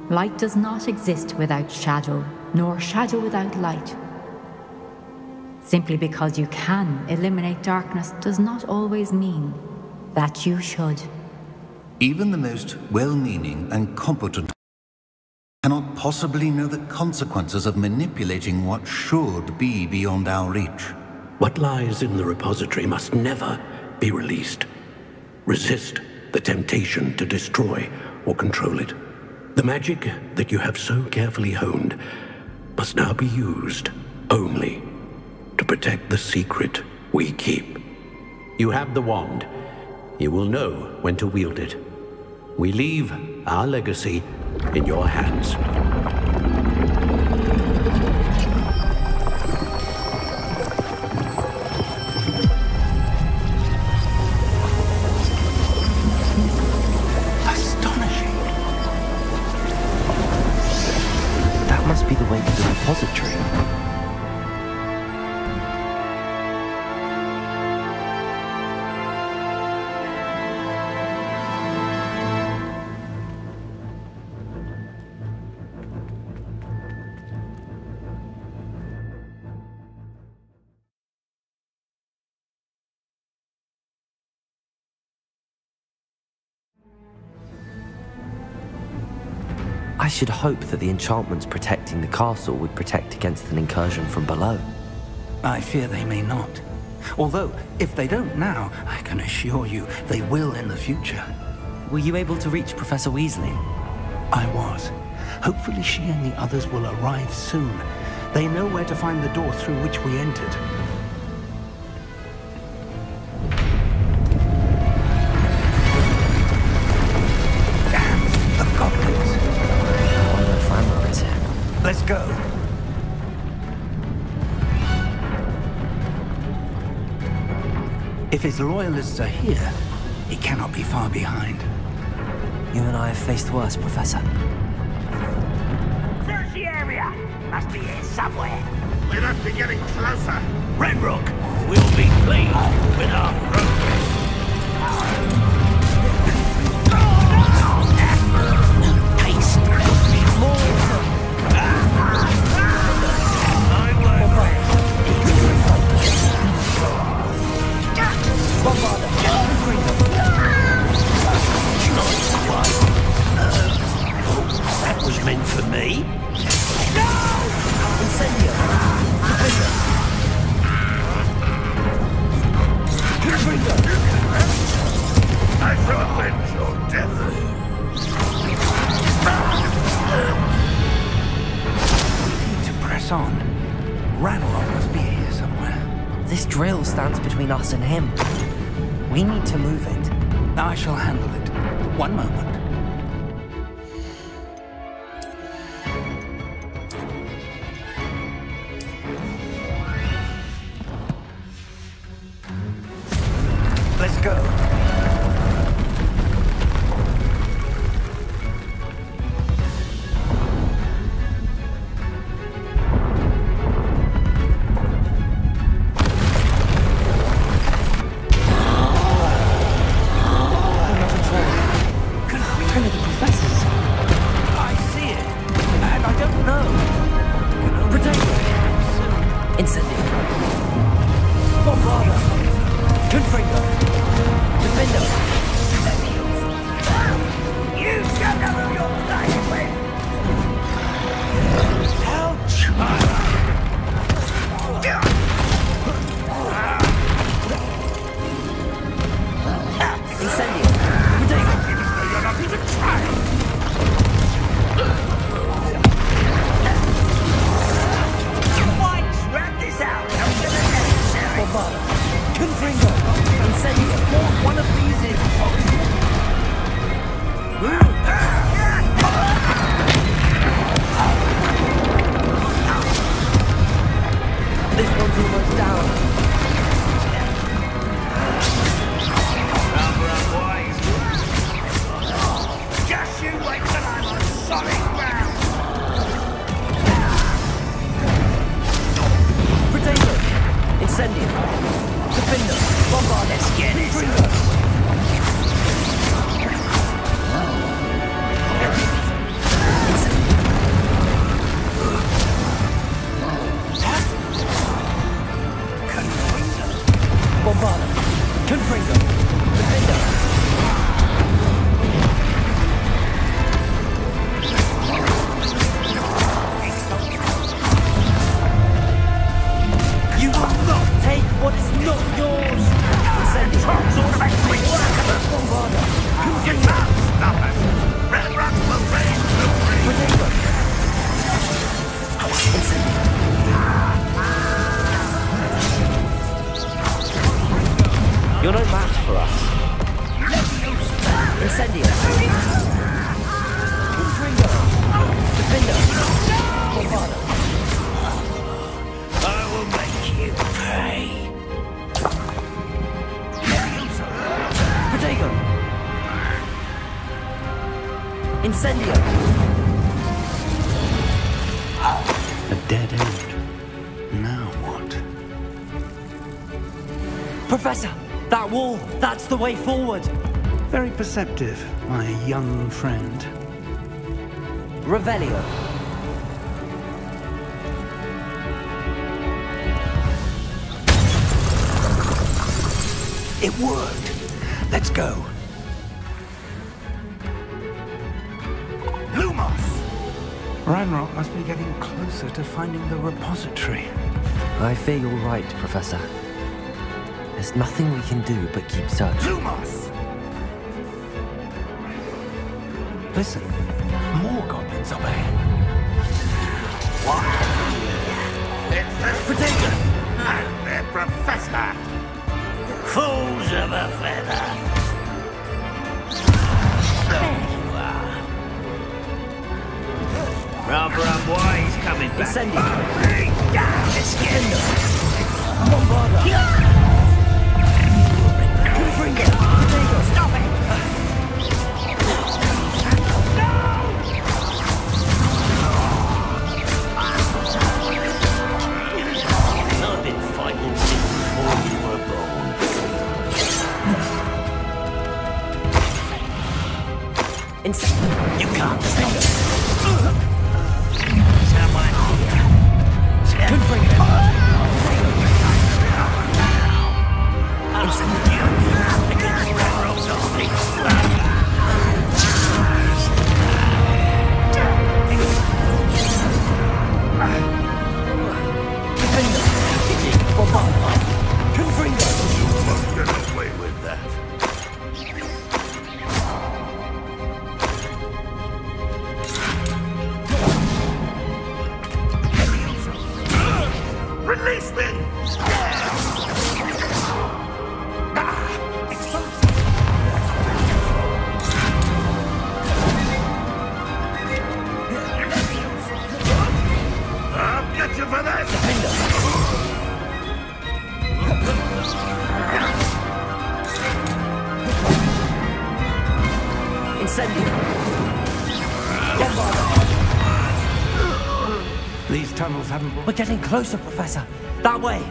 light does not exist without shadow, nor shadow without light. Simply because you can eliminate darkness does not always mean that you should. Even the most well-meaning and competent cannot possibly know the consequences of manipulating what should be beyond our reach. What lies in the repository must never be released. Resist the temptation to destroy or control it. The magic that you have so carefully honed must now be used only to protect the secret we keep. You have the wand. You will know when to wield it. We leave our legacy in your hands. Astonishing. That must be the way to the repository. I should hope that the enchantments protecting the castle would protect against an incursion from below. I fear they may not. Although, if they don't now, I can assure you they will in the future. Were you able to reach Professor Weasley? I was. Hopefully she and the others will arrive soon. They know where to find the door through which we entered. Damn, the goblins. I wonder if Ranrock is here. Let's go. If his loyalists are here, he cannot be far behind. You and I have faced worse, Professor. Search the area! Must be here somewhere. We must be getting closer. Ranrock will be pleased with our progress. Taste That was meant for me. I shall avenge your death. We need to press on. Ranrock must be here somewhere. This drill stands between us and him. We need to move it. I shall handle it. One moment. Let's go. You're no match for us. Incendio. Defender. Bombada. I will make you pay. Protego. Incendio. A dead end. Now what? Professor, that wall, that's the way forward. Very perceptive, my young friend. Revelio. It worked. Let's go. Lumos! Ranrock must be getting closer to finding the repository. I fear you're right, Professor. There's nothing we can do but keep searching. Lumos! Listen, more goblins up ahead. It's the Potato! and their professor! Fools of a feather! There you are. Rather unwise coming back. Let's get it. Stop it! I've been fighting since before you were born. You can't stop it. Someone here. Good for you. Release me! I'll get you for that! Incendio! These tunnels haven't... We're getting closer, Professor. That way.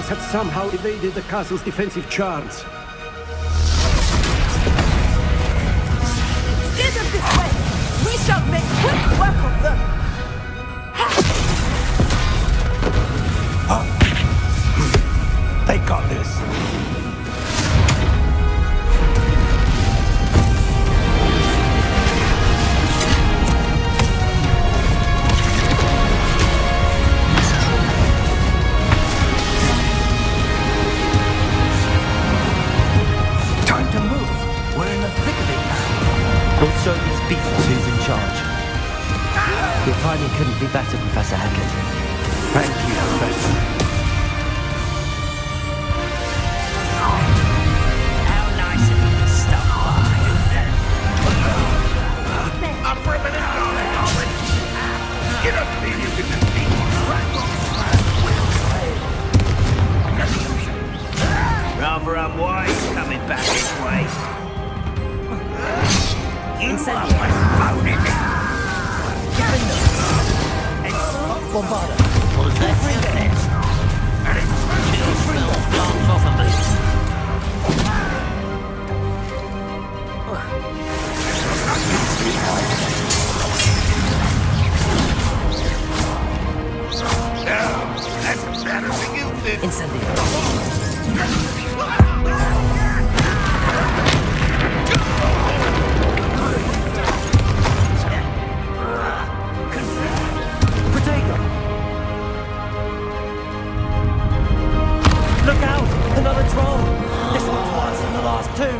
Have somehow evaded the castle's defensive charms. Steer them this way! We shall make quick work of them! They got this. We'll show these beasts who's in charge. Your timing couldn't be better, Professor Hackett. Thank you, Professor. How nice of you to stop by. I'm ripping it down, Colin! You don't believe you can defeat Rather unwise coming back this way. Incendio! Bombarda! Was that your best? Chill spells glance off of me. That's better than you did! Incendio! Look out! Another troll! This one's worse than the last two!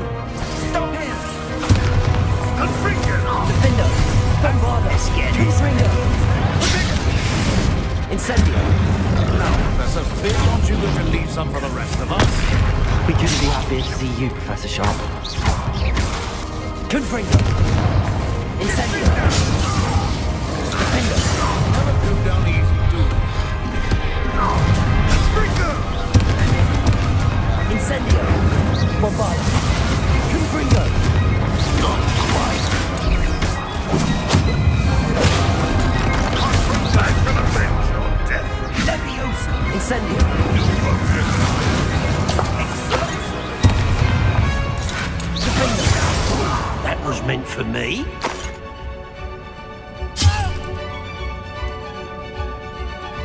Stop him! Confringo! Defender! Bombarda! Confringo! Incendio! Now, Professor, fear not you going to leave some for the rest of us? We couldn't be happier to see you, Professor Sharp. Confringo! Incendio! Defender! Never go down easy, do they? Incendio! Bombarda! Confringo! Not quite! Time for revenge or death! Leviosa! Incendio! for me.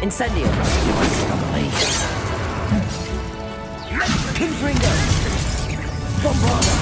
Incendio. Confringo. Bombarda.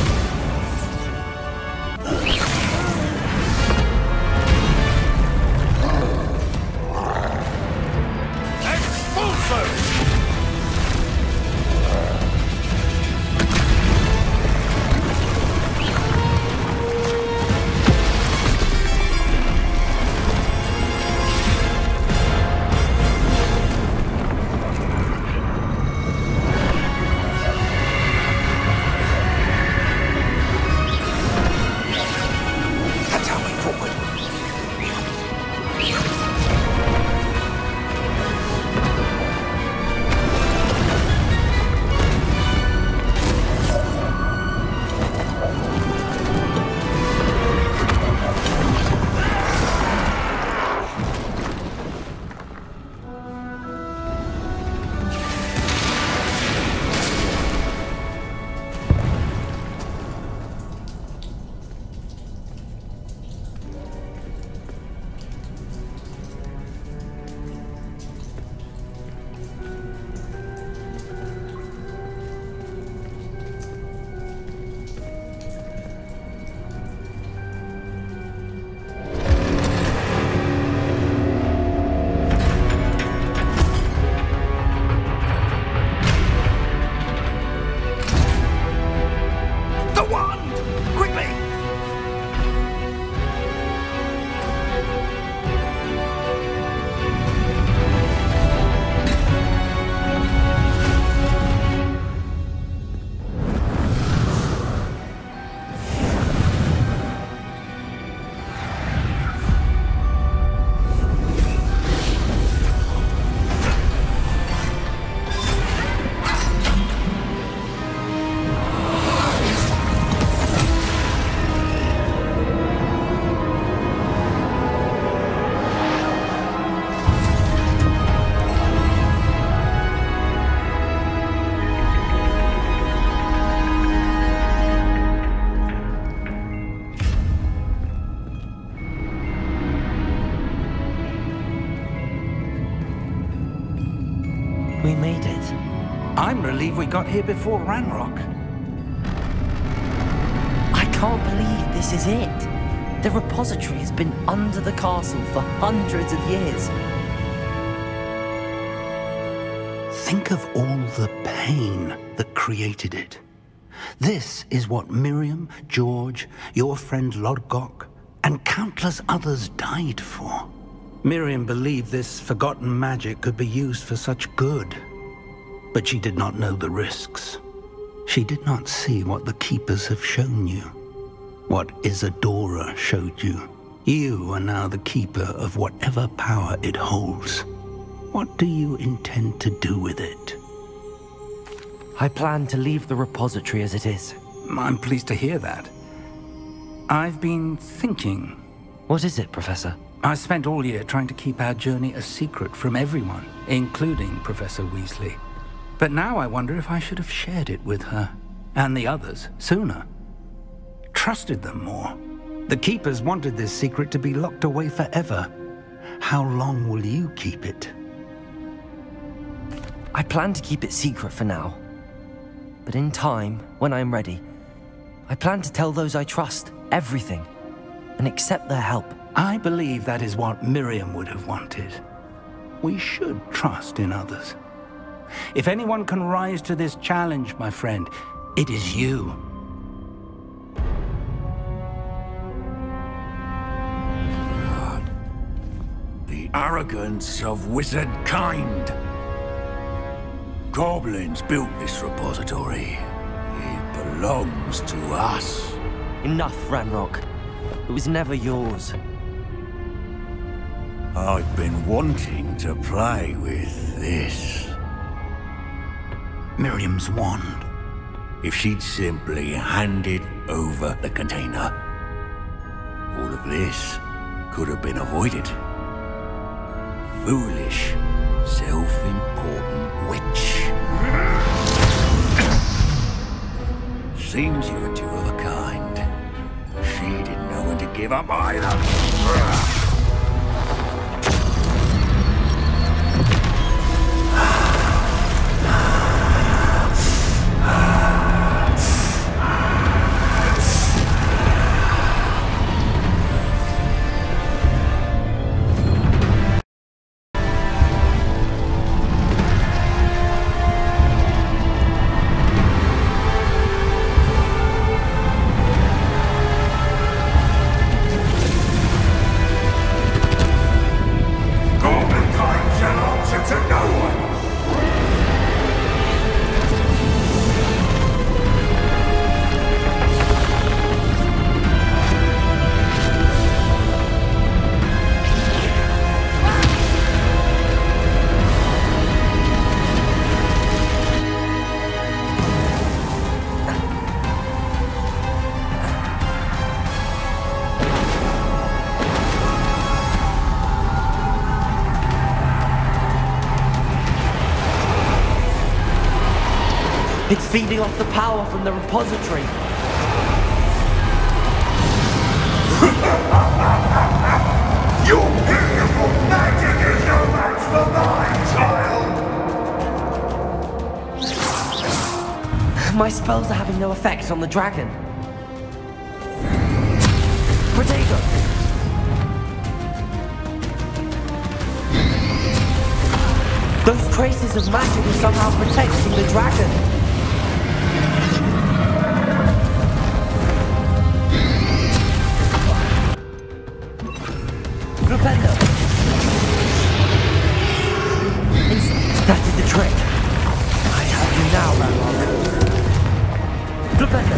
We made it. I'm relieved we got here before Ranrock. I can't believe this is it. The repository has been under the castle for hundreds of years. Think of all the pain that created it. This is what Miriam, George, your friend Lodgok, and countless others died for. Miriam believed this forgotten magic could be used for such good. But she did not know the risks. She did not see what the Keepers have shown you. What Isadora showed you. You are now the Keeper of whatever power it holds. What do you intend to do with it? I plan to leave the repository as it is. I'm pleased to hear that. I've been thinking. What is it, Professor? I spent all year trying to keep our journey a secret from everyone, including Professor Weasley. But now I wonder if I should have shared it with her, and the others, sooner. Trusted them more. The Keepers wanted this secret to be locked away forever. How long will you keep it? I plan to keep it secret for now. But in time, when I'm ready, I plan to tell those I trust everything, and accept their help. I believe that is what Miriam would have wanted. We should trust in others. If anyone can rise to this challenge, my friend, it is you. The arrogance of wizard kind. Goblins built this repository. It belongs to us. Enough, Ranrock. It was never yours. I've been wanting to play with this. Miriam's wand. If she'd simply handed over the container, all of this could have been avoided. Foolish, self-important witch. Seems you're two of a kind. She didn't know give up either. It's feeding off the power from the repository. Your beautiful magic is no match for mine, child! My spells are having no effect on the dragon. Protego! Those traces of magic are somehow protecting the dragon. Flipendo. That did the trick. I have you now, Ranrock. Flipendo.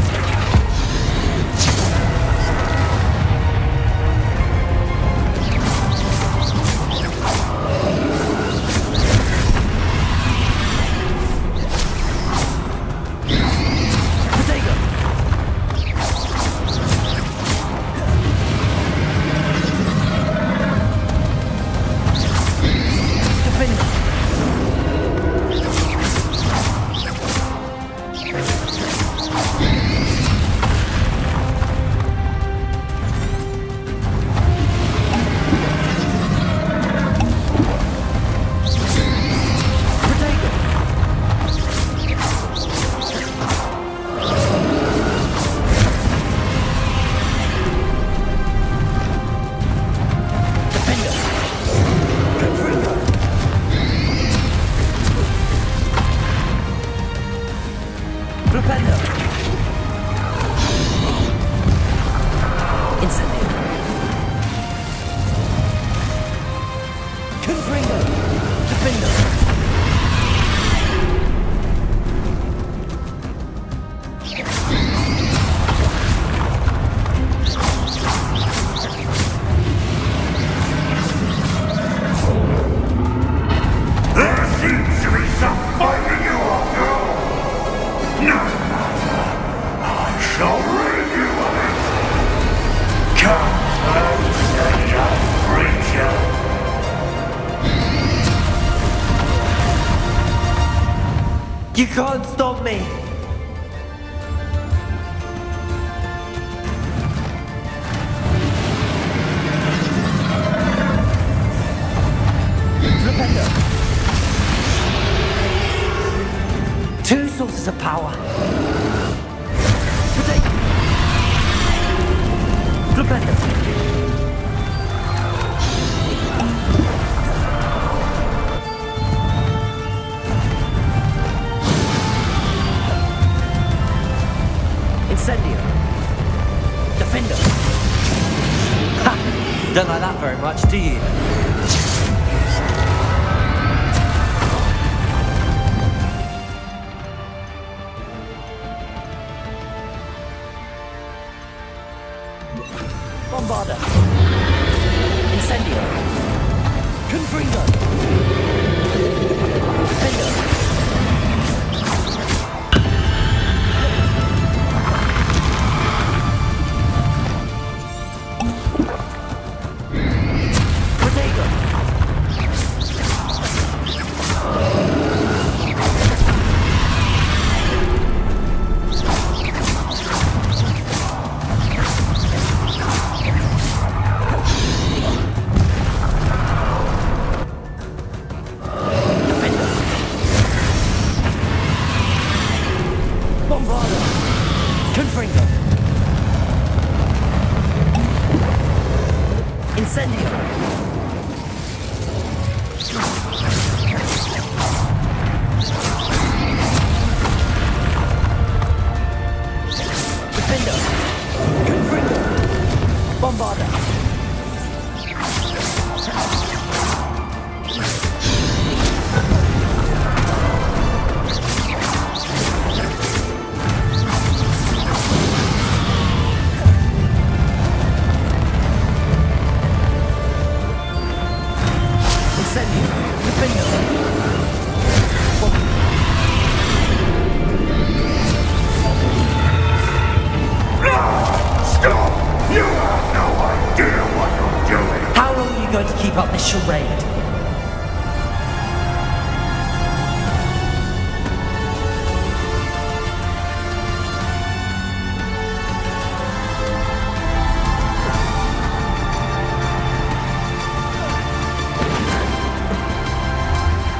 You can't stop me! Flipendo. Two sources of power. Flipendo. Incendio. Defender. Ha! Don't like that very much, do you? Bombarda. Incendio. Confringo. Defender.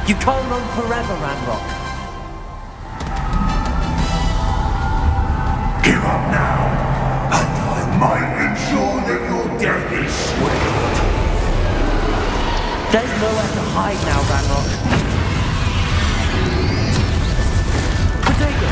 You can't run forever, Ranrock. Give up now, and I might ensure that your death is swift. There's nowhere to hide now, Ranrock. Potato!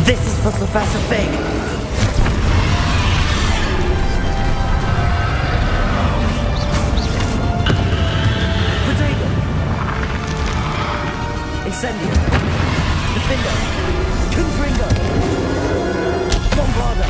This is for Professor Fig. Incendio. Defender. Confringo. Bombarda.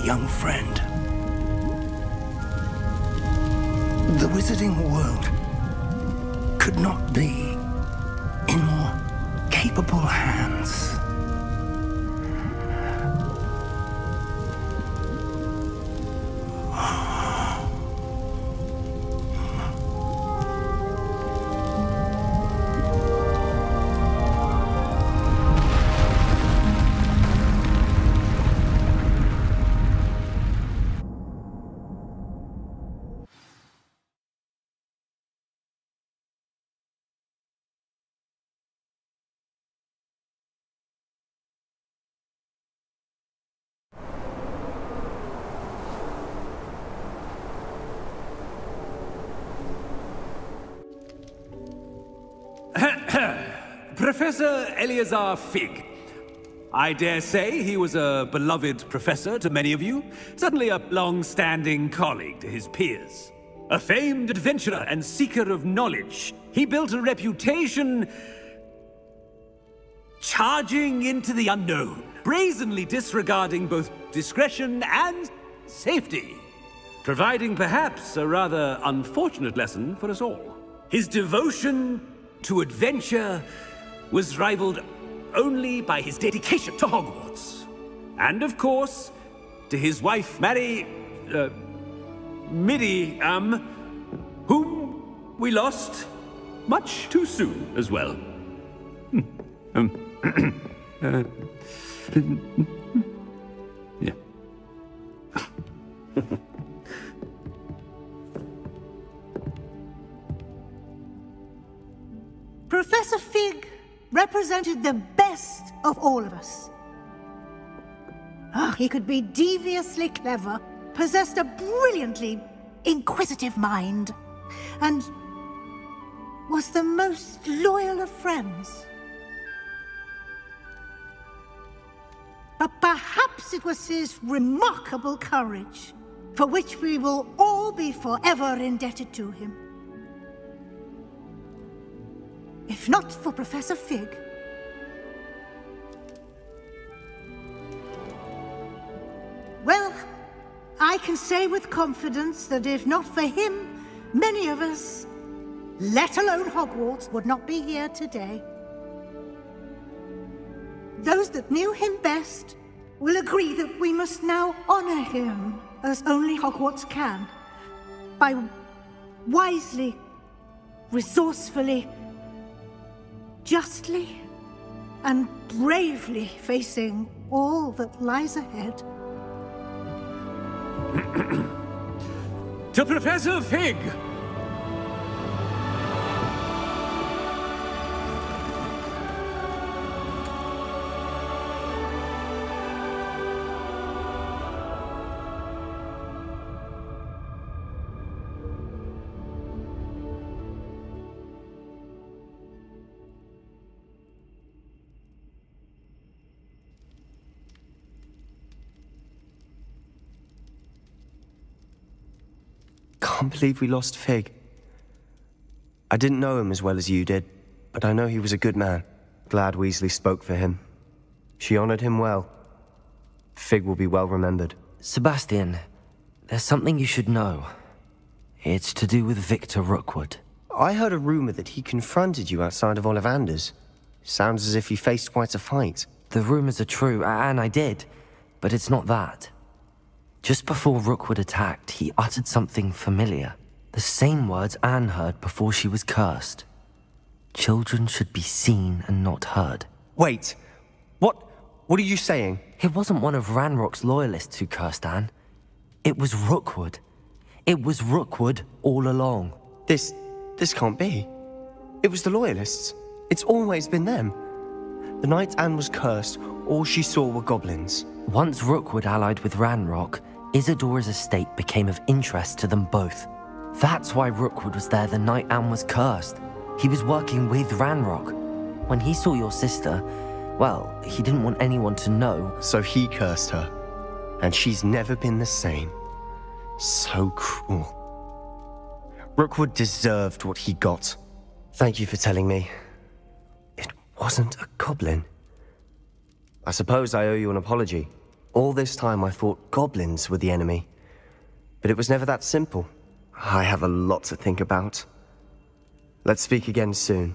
Young friend. The wizarding world could not be in more capable hands. Professor Eleazar Fig. I dare say he was a beloved professor to many of you, certainly a long-standing colleague to his peers. A famed adventurer and seeker of knowledge, he built a reputation charging into the unknown, brazenly disregarding both discretion and safety, providing perhaps a rather unfortunate lesson for us all. His devotion to adventure was rivaled only by his dedication to Hogwarts. And of course, to his wife, Midi, whom we lost much too soon as well. Yeah. Professor Fig represented the best of all of us. He could be deviously clever, possessed a brilliantly inquisitive mind, and was the most loyal of friends. But perhaps it was his remarkable courage, for which we will all be forever indebted to him. If not for Professor Fig, well, I can say with confidence that if not for him, many of us, let alone Hogwarts, would not be here today. Those that knew him best will agree that we must now honor him as only Hogwarts can, by wisely, resourcefully, justly, and bravely facing all that lies ahead. To Professor Fig! I can't believe we lost Fig. I didn't know him as well as you did, but I know he was a good man. Glad Weasley spoke for him. She honored him well. Fig will be well remembered. Sebastian, there's something you should know. It's to do with Victor Rookwood. I heard a rumor that he confronted you outside of Ollivander's. Sounds as if you faced quite a fight. The rumors are true, and I did, but it's not that. Just before Rookwood attacked, he uttered something familiar. The same words Anne heard before she was cursed. Children should be seen and not heard. Wait, what are you saying? It wasn't one of Ranrock's loyalists who cursed Anne. It was Rookwood. It was Rookwood all along. This can't be. It was the loyalists. It's always been them. The night Anne was cursed, all she saw were goblins. Once Rookwood allied with Ranrock, Isadora's estate became of interest to them both. That's why Rookwood was there the night Anne was cursed. He was working with Ranrock. When he saw your sister, well, he didn't want anyone to know. So he cursed her. And she's never been the same. So cruel. Rookwood deserved what he got. Thank you for telling me. It wasn't a goblin. I suppose I owe you an apology. All this time I thought goblins were the enemy. But it was never that simple. I have a lot to think about. Let's speak again soon.